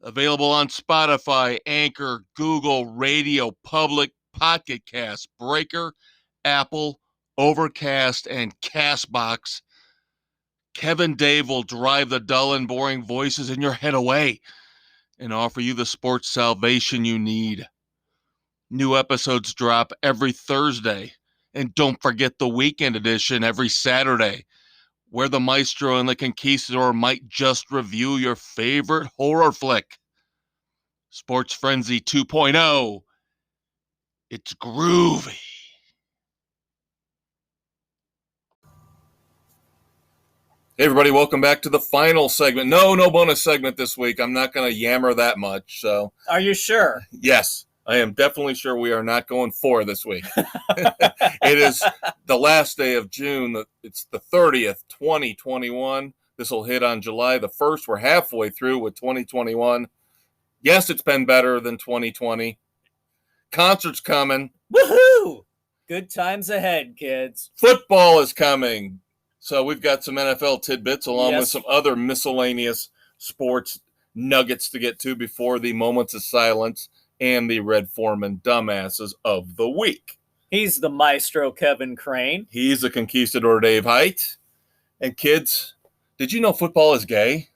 Available on Spotify, Anchor, Google, Radio Public, Pocket Cast, Breaker, Apple, Overcast, and Castbox. Kevin Dave will drive the dull and boring voices in your head away and offer you the sports salvation you need. New episodes drop every Thursday. And don't forget the weekend edition every Saturday, where the maestro and the conquistador might just review your favorite horror flick. Sports Frenzy 2.0. It's groovy. Hey everybody, welcome back to the final segment. No bonus segment this week. I'm not going to yammer that much. So, are you sure? Yes, I am definitely sure we are not going 4 this week. It is the last day of June. It's the 30th, 2021. This will hit on July the 1st. We're halfway through with 2021. Yes, it's been better than 2020. Concerts coming. Woohoo! Good times ahead, kids. Football is coming. So we've got some NFL tidbits along with some other miscellaneous sports nuggets to get to before the moments of silence and the Red Foreman dumbasses of the week. He's the maestro, Kevin Crane. He's the conquistador, Dave Height. And kids, did you know football is gay?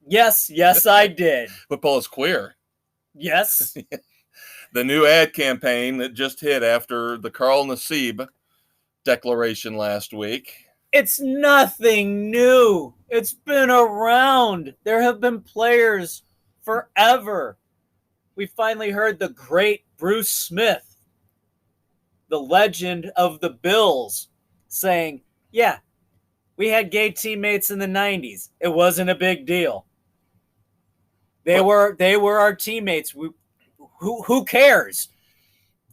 Yes, I did. Football is queer. Yes. The new ad campaign that just hit after the Carl Nassib declaration last week. It's nothing new. It's been around. There have been players forever. We finally heard the great Bruce Smith, the legend of the Bills, saying, yeah, we had gay teammates in the 90s. It wasn't a big deal. They were our teammates. Who cares?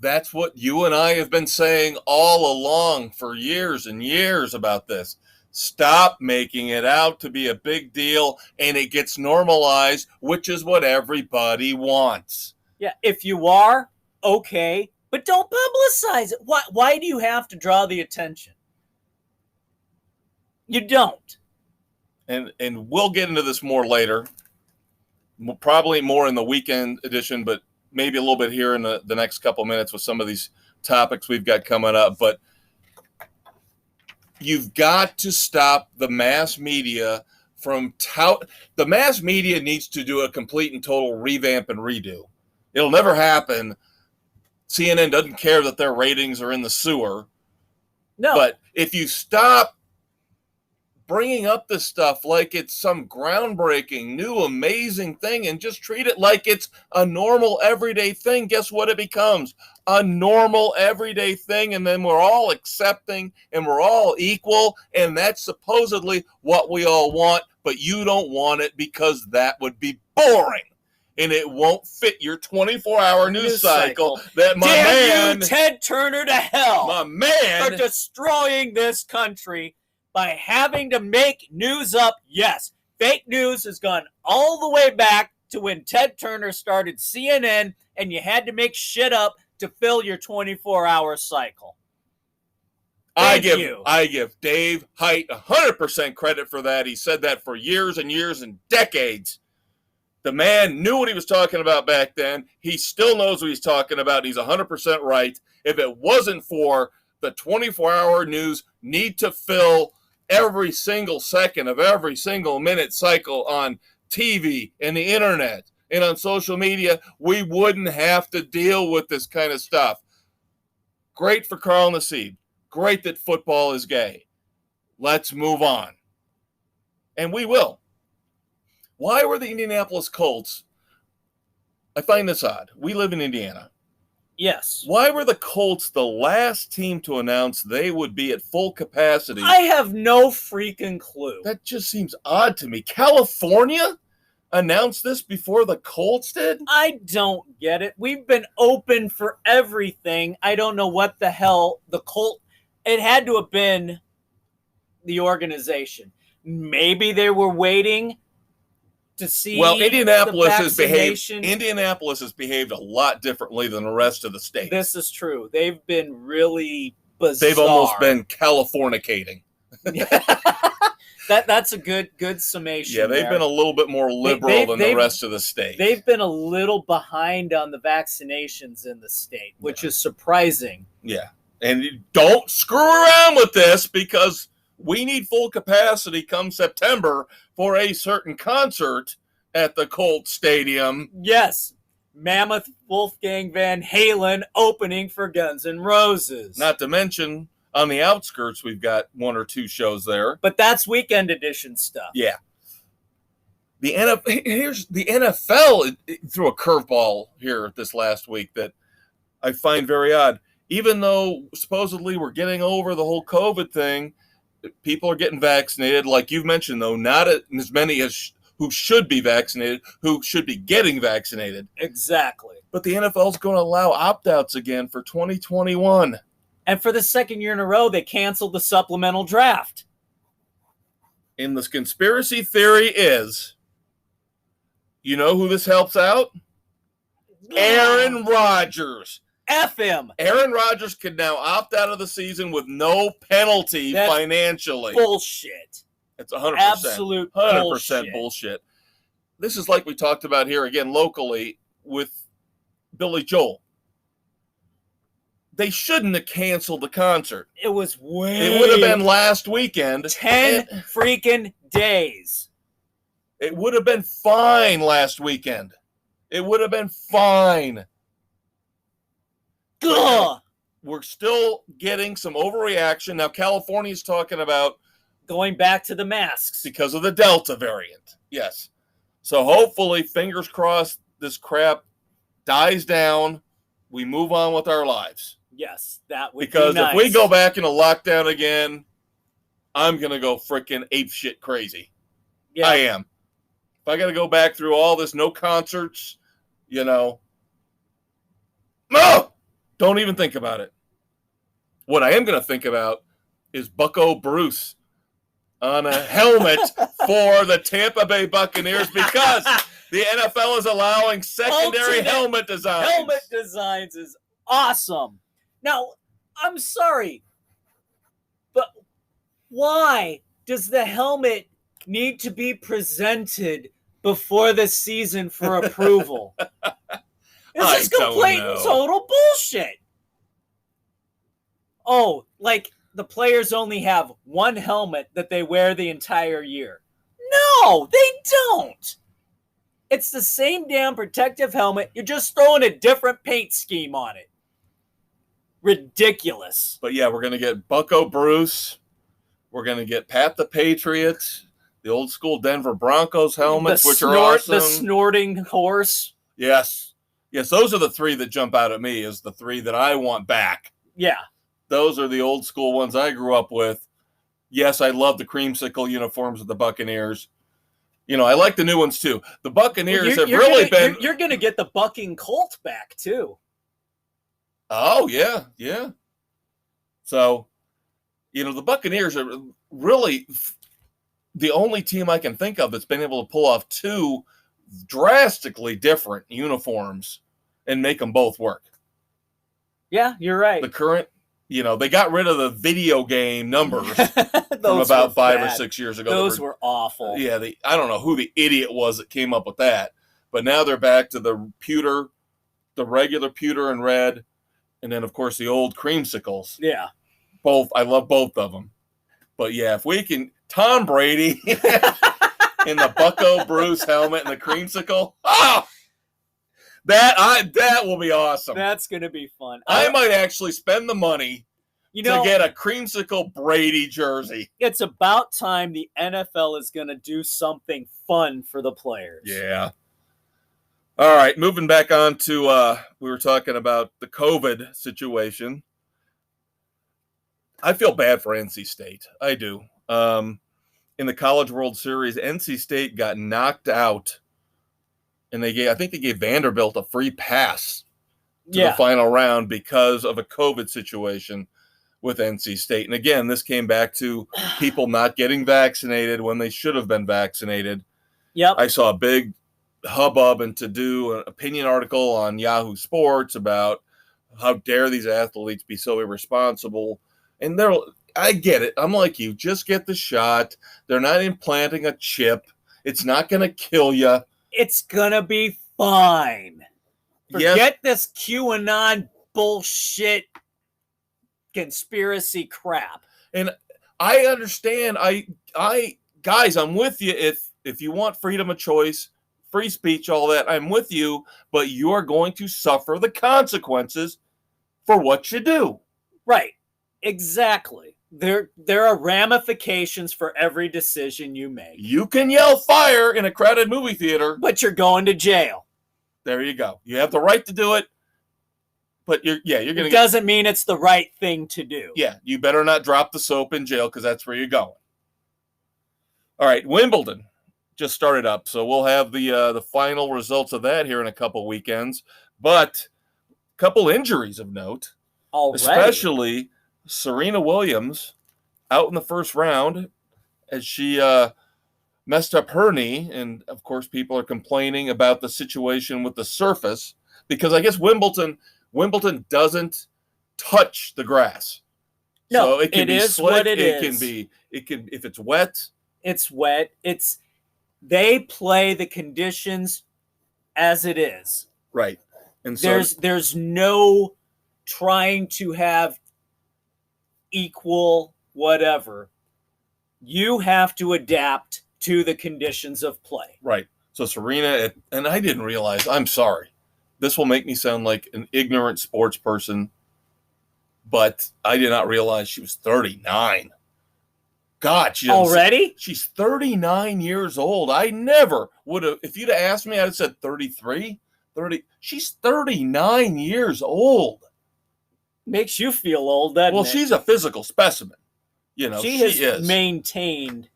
That's what you and I have been saying all along for years and years about this. Stop making it out to be a big deal, and it gets normalized, which is what everybody wants. Yeah, if you are, okay, but don't publicize it. Why do you have to draw the attention? You don't. And we'll get into this more later, probably more in the weekend edition, but maybe a little bit here in the next couple minutes with some of these topics we've got coming up. But you've got to stop the mass media from the mass media needs to do a complete and total revamp and redo. It'll never happen. CNN doesn't care that their ratings are in the sewer. No. But if you stop bringing up this stuff like it's some groundbreaking, new, amazing thing and just treat it like it's a normal, everyday thing, guess what it becomes? A normal, everyday thing, and then we're all accepting and we're all equal, and that's supposedly what we all want, but you don't want it because that would be boring. And it won't fit your 24-hour news cycle that my Damn you, Ted Turner, to hell. My man. For destroying this country by having to make news up. Yes, fake news has gone all the way back to when Ted Turner started CNN and you had to make shit up to fill your 24-hour cycle. I give Dave Height 100% credit for that. He said that for years and years and decades. The man knew what he was talking about back then. He still knows what he's talking about. He's 100% right. If it wasn't for the 24-hour news need to fill every single second of every single minute cycle on TV and the internet and on social media, we wouldn't have to deal with this kind of stuff. Great for Carl Nassib. Great that football is gay. Let's move on. And we will. Why were the Indianapolis Colts? I find this odd. We live in Indiana. Yes. Why were the Colts the last team to announce they would be at full capacity? I have no freaking clue. That just seems odd to me. California announced this before the Colts did? I don't get it. We've been open for everything. I don't know what the hell the Colt. It had to have been the organization. Maybe they were waiting to see. Well, Indianapolis has behaved a lot differently than the rest of the state. This is true. They've been really bizarre. They've almost been Californicating. That's a good summation. Yeah, they've been a little bit more liberal than the rest of the state. They've been a little behind on the vaccinations in the state, which is surprising. Yeah, and don't screw around with this because we need full capacity come September for a certain concert at the Colt Stadium. Yes. Mammoth Wolfgang Van Halen opening for Guns N' Roses. Not to mention, on the outskirts, we've got one or two shows there. But that's weekend edition stuff. Yeah. The NFL threw a curveball here this last week that I find very odd. Even though supposedly we're getting over the whole COVID thing, people are getting vaccinated. Like you've mentioned, though, not as many as who should be vaccinated, who should be getting vaccinated. Exactly. But the NFL is going to allow opt-outs again for 2021. And for the second year in a row, they canceled the supplemental draft. And the conspiracy theory is, you know who this helps out? Aaron Rodgers. F him. Aaron Rodgers can now opt out of the season with no penalty financially. Bullshit. It's 100%. Absolute 100% bullshit. This is like we talked about here again locally with Billy Joel. They shouldn't have canceled the concert. It was It would have been last weekend. 10 freaking days. It would have been fine last weekend. It would have been fine. Gah! We're still getting some overreaction. Now, California's talking about Going back to the masks. because of the Delta variant. Yes. So hopefully, fingers crossed, this crap dies down. We move on with our lives. Yes, that would Because be nice. if we go back into lockdown again, I'm going to go freaking apeshit crazy. Yeah. I am. If I got to go back through all this, no concerts, no, don't even think about it. What I am going to think about is Bucko Bruce on a helmet for the Tampa Bay Buccaneers because the NFL is allowing secondary helmet designs. Helmet designs is awesome. Now, I'm sorry, but why does the helmet need to be presented before the season for approval? This is complete and total bullshit. Oh, like the players only have one helmet that they wear the entire year. No, they don't. It's the same damn protective helmet. You're just throwing a different paint scheme on it. Ridiculous. But yeah, we're going to get Bucko Bruce. We're going to get Pat the Patriot, the old school Denver Broncos helmets, which are awesome. The snorting horse. Yes. Yes, those are the three that jump out at me as the three that I want back. Yeah. Those are the old school ones I grew up with. Yes, I love the creamsicle uniforms of the Buccaneers. I like the new ones too. The Buccaneers have really been... You're going to get the bucking colt back too. Oh, yeah, yeah. So, the Buccaneers are really the only team I can think of that's been able to pull off two drastically different uniforms and make them both work. Yeah, you're right. The current, they got rid of the video game numbers from about 5 or 6 years ago. Those were awful. Yeah, I don't know who the idiot was that came up with that, but now they're back to the regular pewter and red, and then, of course, the old creamsicles. Yeah. Both. I love both of them. But, yeah, if we can... Tom Brady in the Bucko Bruce helmet and the creamsicle. That will be awesome. That's going to be fun. I might actually spend the money to get a creamsicle Brady jersey. It's about time the NFL is going to do something fun for the players. Yeah. All right, moving back on to, we were talking about the COVID situation. I feel bad for NC State. I do. In the College World Series, NC State got knocked out, and I think they gave Vanderbilt a free pass to the final round because of a COVID situation with NC State. And again, this came back to people not getting vaccinated when they should have been vaccinated. Yep. I saw a big hubbub and to do an opinion article on Yahoo Sports about how dare these athletes be so irresponsible. And I get it. I'm like you. Just get the shot. They're not implanting a chip. It's not going to kill you. It's going to be fine. Forget this QAnon bullshit conspiracy crap. And I understand. Guys, I'm with you. If you want freedom of choice, free speech, all that, I'm with you. But you're going to suffer the consequences for what you do. Right. Exactly. There are ramifications for every decision you make. You can yell fire in a crowded movie theater, but you're going to jail. There you go. You have the right to do it, but you're going to... It doesn't mean it's the right thing to do. Yeah, you better not drop the soap in jail because that's where you're going. All right, Wimbledon just started up, so we'll have the final results of that here in a couple weekends. But a couple injuries of note, especially Serena Williams out in the first round as she messed up her knee. And, of course, people are complaining about the situation with the surface because I guess Wimbledon doesn't touch the grass. No, so it can be slick. What it is. It can if it's wet. It's wet. They play the conditions as it is. Right. And so there's no trying to have equal whatever. You have to adapt to the conditions of play. Right. So Serena, and I didn't realize, I'm sorry. This will make me sound like an ignorant sports person, but I did not realize she was 39. God, she's 39 years old. I never would have, if you'd have asked me, I'd have said 33, 30. She's 39 years old. Makes you feel old, doesn't it? Well, she's a physical specimen. You know, she is. Maintained,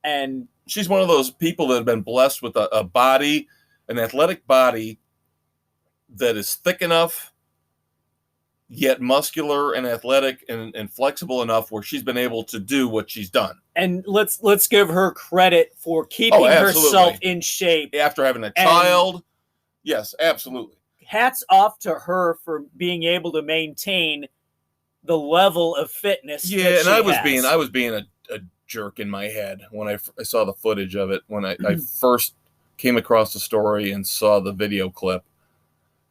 and she's one of those people that have been blessed with a body, an athletic body that is thick enough, yet muscular and athletic and flexible enough where she's been able to do what she's done. And let's give her credit for keeping herself in shape after having a child. Yes, absolutely. Hats off to her for being able to maintain the level of fitness. Yeah, and I was being a jerk in my head when I saw the footage of it, when I first came across the story and saw the video clip.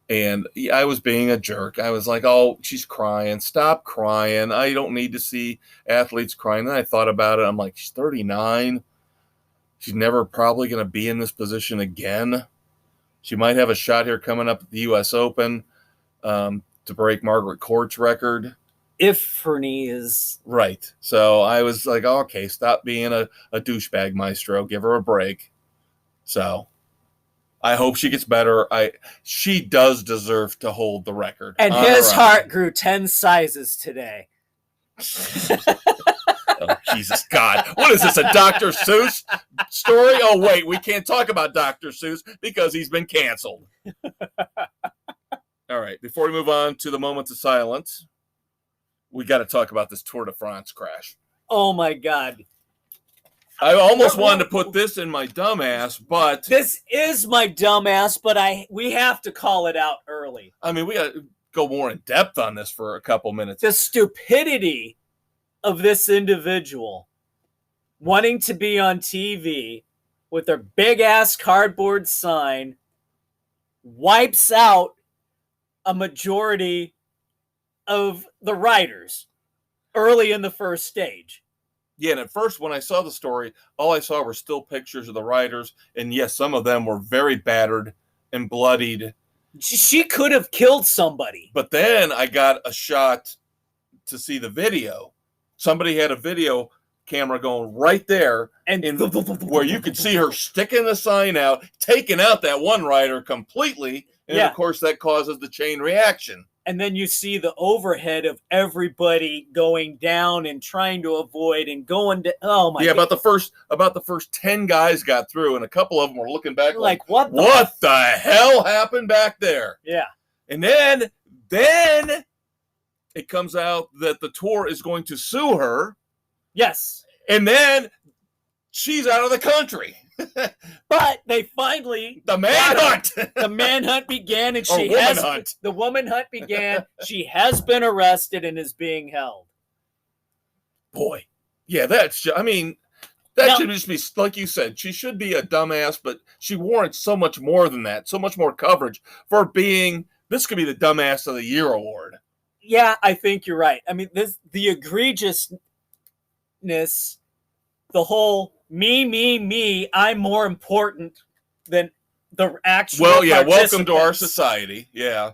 And I was being a jerk. I was like, oh, she's crying. Stop crying. I don't need to see athletes crying. Then I thought about it. I'm like, she's 39. She's never probably going to be in this position again. She might have a shot here coming up at the U.S. Open to break Margaret Court's record. If her knee is... Right. So I was like, oh, okay, stop being a douchebag, Maestro. Give her a break. So... I hope she gets better. She does deserve to hold the record. And his heart grew 10 sizes today. Oh, Jesus God. What is this, a Dr. Seuss story? Oh, wait, we can't talk about Dr. Seuss because he's been canceled. All right, before we move on to the moments of silence, we got to talk about this Tour de France crash. Oh, my God. I almost wanted to put this in my dumbass, but... This is my dumbass, but we have to call it out early. I mean, we got to go more in depth on this for a couple minutes. The stupidity of this individual wanting to be on TV with their big-ass cardboard sign wipes out a majority of the riders early in the first stage. Yeah, and at first when I saw the story, all I saw were still pictures of the riders, and yes, some of them were very battered and bloodied. She could have killed somebody. But then I got a shot to see the video. Somebody had a video camera going right there, and where you could see her sticking the sign out, taking out that one rider completely, and of course that causes the chain reaction. And then you see the overhead of everybody going down and trying to avoid and going to, oh my God. About the first 10 guys got through, and a couple of them were looking back like what the hell happened back there? Yeah. And then it comes out that the tour is going to sue her. Yes. And then she's out of the country. But they finally... The manhunt! The manhunt began, and the woman hunt began. She has been arrested and is being held. Boy. Yeah, should just be, like you said, she should be a dumbass, but she warrants so much more than that, so much more coverage for being, this could be the Dumbass of the Year award. Yeah, I think you're right. I mean, the egregiousness, the whole... Me, I'm more important than the actual welcome to our society. Yeah.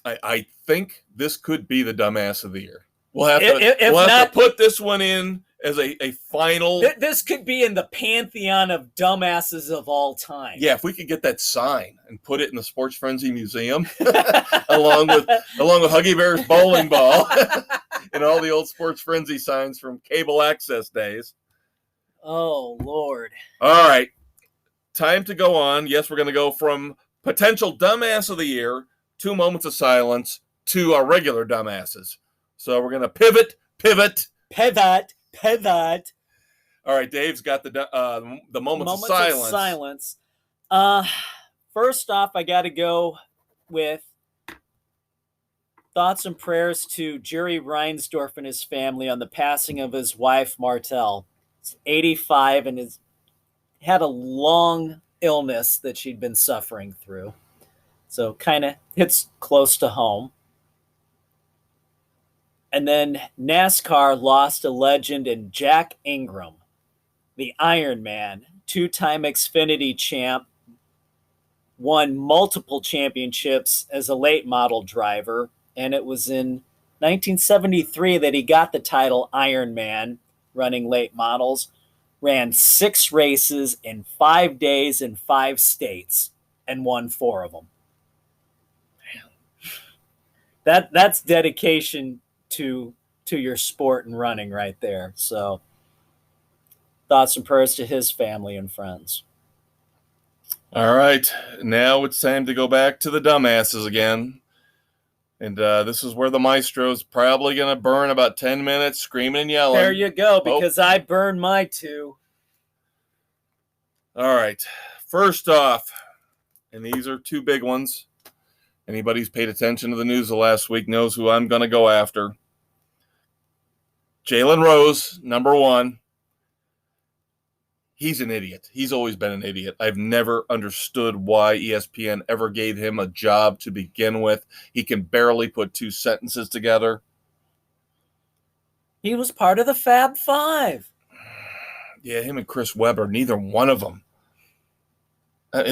I think this could be the Dumbass of the Year. We'll have to put this one in as a final. This could be in the pantheon of dumbasses of all time. Yeah, if we could get that sign and put it in the Sports Frenzy Museum, along with Huggy Bear's bowling ball and all the old Sports Frenzy signs from cable access days. Oh, Lord. All right. Time to go on. Yes, we're going to go from potential Dumbass of the Year to moments of silence to our regular dumbasses. So we're going to pivot. All right, Dave's got the moments of silence. First off, I got to go with thoughts and prayers to Jerry Reinsdorf and his family on the passing of his wife, Martell. He's 85 and has had a long illness that she'd been suffering through. So kind of hits close to home. And then NASCAR lost a legend in Jack Ingram. the Iron Man, two-time Xfinity champ, won multiple championships as a late model driver, and it was in 1973 that he got the title Iron Man, running late models, ran 6 races in 5 days in 5 states, and won 4 of them. That's dedication to your sport and running right there. So thoughts and prayers to his family and friends. All right, now it's time to go back to the dumbasses again. And this is where the maestro's probably going to burn about 10 minutes screaming and yelling. There you go, because I burned my 2. All right, first off, and these are 2 big ones. Anybody who's paid attention to the news the last week knows who I'm going to go after. Jalen Rose, number 1. He's an idiot. He's always been an idiot. I've never understood why ESPN ever gave him a job to begin with. He can barely put 2 sentences together. He was part of the Fab Five. Yeah, him and Chris Webber, neither one of them.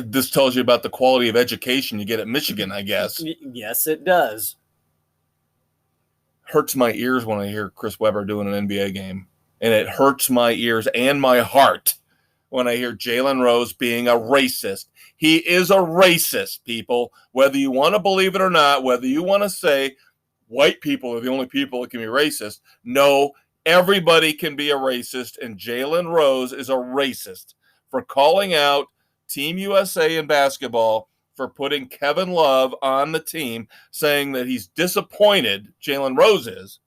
This tells you about the quality of education you get at Michigan, I guess. Yes, it does. Hurts my ears when I hear Chris Webber doing an NBA game. And it hurts my ears and my heart when I hear Jalen Rose being a racist. He is a racist, people. Whether you want to believe it or not, whether you want to say white people are the only people that can be racist. No, everybody can be a racist, and Jalen Rose is a racist for calling out Team USA in basketball for putting Kevin Love on the team, saying that he's disappointed, Jalen Rose is,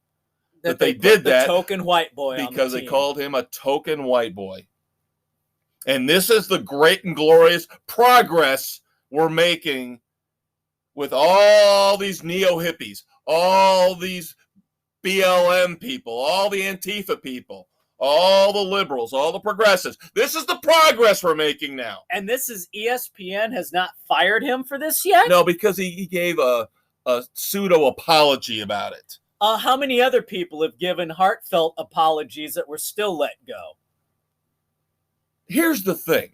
that they did that token white boy because on the they team. called him a token white boy. And this is the great and glorious progress we're making with all these neo-hippies, all these BLM people, all the Antifa people, all the liberals, all the progressives. This is the progress we're making now. And this is ESPN has not fired him for this yet? No, because he gave a pseudo-apology about it. How many other people have given heartfelt apologies that were still let go? Here's the thing.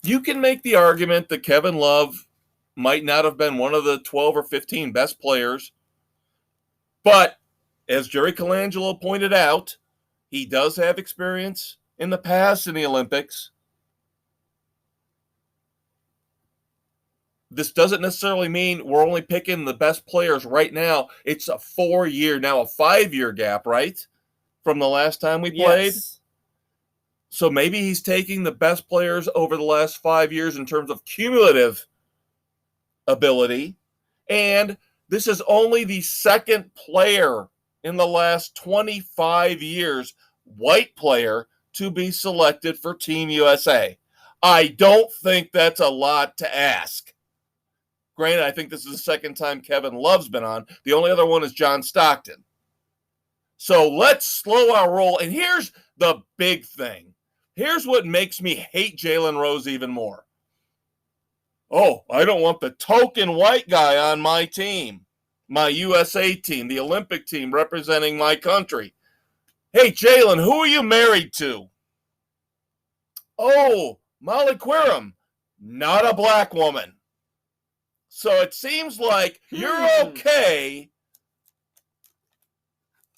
You can make the argument that Kevin Love might not have been one of the 12 or 15 best players, but as Jerry Colangelo pointed out, he does have experience in the past in the Olympics. This doesn't necessarily mean we're only picking the best players right now. It's a 4-year, now a 5-year gap, right? From the last time we played. Yes. So maybe he's taking the best players over the last 5 years in terms of cumulative ability. And this is only the second player in the last 25 years, white player, to be selected for Team USA. I don't think that's a lot to ask. Granted, I think this is the second time Kevin Love's been on. The only other one is John Stockton. So let's slow our roll. And here's the big thing. Here's what makes me hate Jalen Rose even more. Oh, I don't want the token white guy on my team, my USA team, the Olympic team representing my country. Hey, Jalen, who are you married to? Oh, Molly Querim, not a black woman. So it seems like you're okay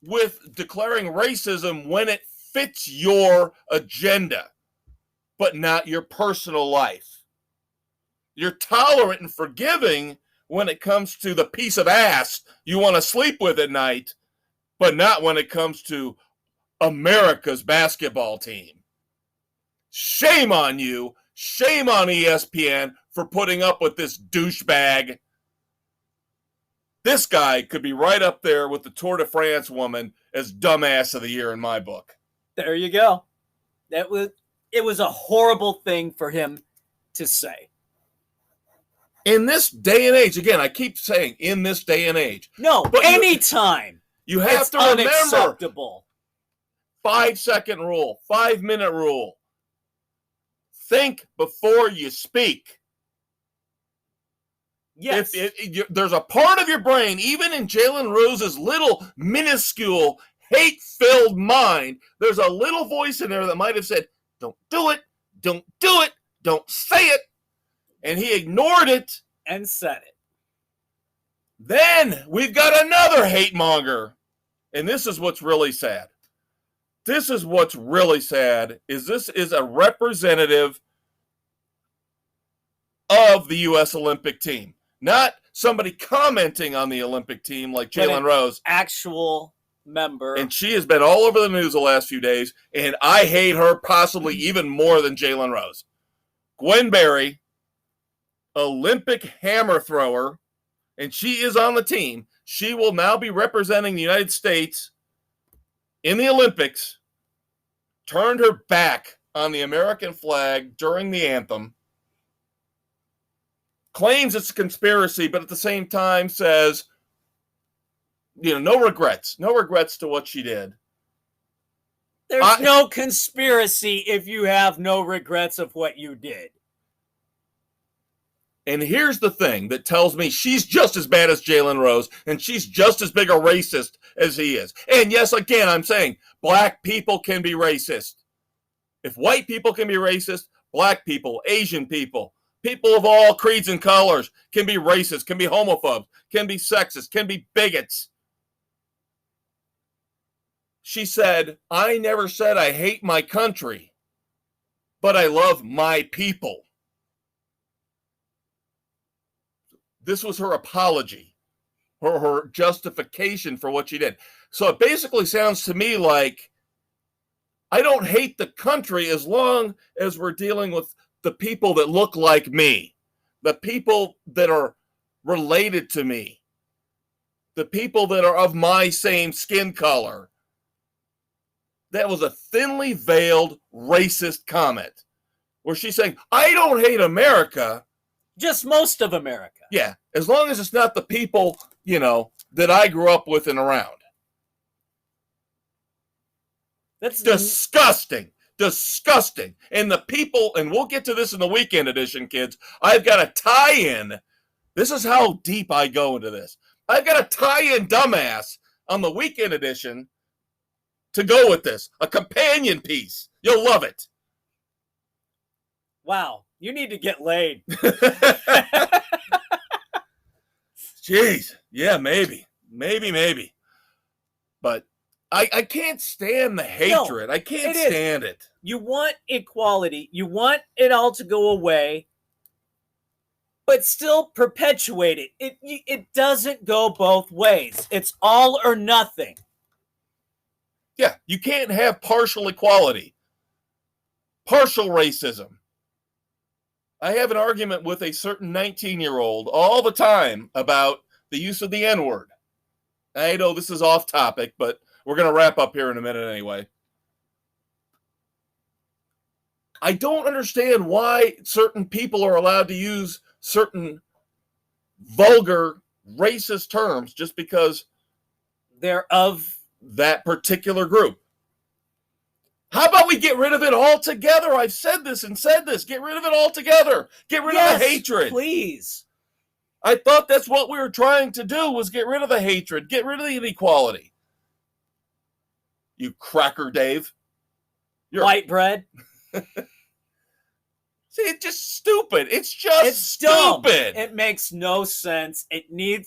with declaring racism when it fits your agenda, but not your personal life. You're tolerant and forgiving when it comes to the piece of ass you want to sleep with at night, but not when it comes to America's basketball team. Shame on you. Shame on ESPN for putting up with this douchebag. This guy could be right up there with the Tour de France woman as dumbass of the year in my book. There you go. It was a horrible thing for him to say. In this day and age, again, I keep saying in this day and age. No, but anytime. You have it's to remember unacceptable. 5-second rule, 5-minute rule. Think before you speak. Yes. There's a part of your brain, even in Jalen Rose's little minuscule hate-filled mind, there's a little voice in there that might have said, don't do it, don't do it, don't say it. And he ignored it. And said it. Then we've got another hate monger. And this is what's really sad. This is what's really sad, is this is a representative of the U.S. Olympic team. Not somebody commenting on the Olympic team like Jalen Rose. Actual member. And she has been all over the news the last few days, and I hate her possibly even more than Jalen Rose. Gwen Berry, Olympic hammer thrower, and she is on the team. She will now be representing the United States in the Olympics, turned her back on the American flag during the anthem, claims it's a conspiracy, but at the same time says, no regrets to what she did. There's no conspiracy if you have no regrets of what you did. And here's the thing that tells me she's just as bad as Jalen Rose, and she's just as big a racist as he is. And yes, again, I'm saying black people can be racist. If white people can be racist, black people, Asian people, people of all creeds and colors can be racist, can be homophobes, can be sexist, can be bigots. She said, I never said I hate my country, but I love my people. This was her apology, her justification for what she did. So it basically sounds to me like I don't hate the country as long as we're dealing with the people that look like me, the people that are related to me, the people that are of my same skin color. That was a thinly veiled racist comment where she's saying, I don't hate America. Just most of America. Yeah, as long as it's not the people, that I grew up with and around. That's disgusting. Disgusting. And the people, and we'll get to this in the weekend edition, kids. I've got a tie-in. This is how deep I go into this. I've got a tie-in dumbass on the weekend edition to go with this. A companion piece. You'll love it. Wow. You need to get laid. Jeez. Yeah, maybe. Maybe. But I can't stand the hatred. No, I can't stand it. You want equality. You want it all to go away, but still perpetuate it. It doesn't go both ways. It's all or nothing. Yeah, you can't have partial equality, partial racism. I have an argument with a certain 19-year-old all the time about the use of the N-word. I know this is off topic, but we're going to wrap up here in a minute anyway. I don't understand why certain people are allowed to use certain vulgar, racist terms just because they're of that particular group. How about we get rid of it altogether? I've said this. Get rid of it altogether. Get rid of the hatred. Please. I thought that's what we were trying to do, was get rid of the hatred. Get rid of the inequality. You cracker, Dave. You're white bread. See, it's just stupid. It's stupid. Dumb. It makes no sense. It needs...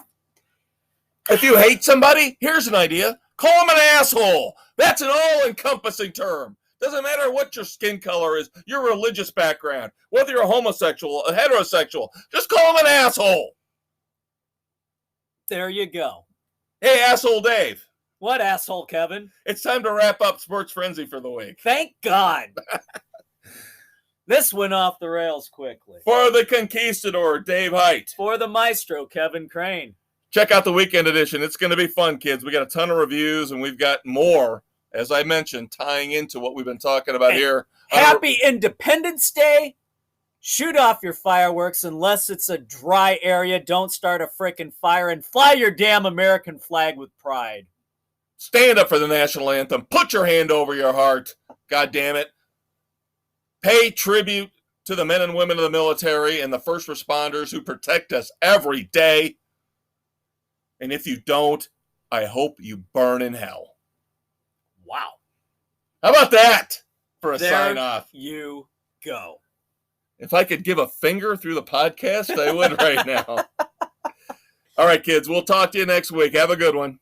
If you hate somebody, here's an idea. Call them an asshole. That's an all-encompassing term. Doesn't matter what your skin color is, your religious background, whether you're a homosexual, a heterosexual. Just call them an asshole. There you go. Hey, asshole Dave. What asshole, Kevin? It's time to wrap up Sports Frenzy for the week. Thank God. This went off the rails quickly. For the conquistador, Dave Height. For the maestro, Kevin Crane. Check out the weekend edition. It's going to be fun, kids. We got a ton of reviews, and we've got more, as I mentioned, tying into what we've been talking about here. Happy Independence Day. Shoot off your fireworks unless it's a dry area. Don't start a frickin' fire, and fly your damn American flag with pride. Stand up for the national anthem. Put your hand over your heart. God damn it. Pay tribute to the men and women of the military and the first responders who protect us every day. And if you don't, I hope you burn in hell. Wow. How about that for a There sign off? you go. If I could give a finger through the podcast, I would right now. All right, kids, we'll talk to you next week. Have a good one.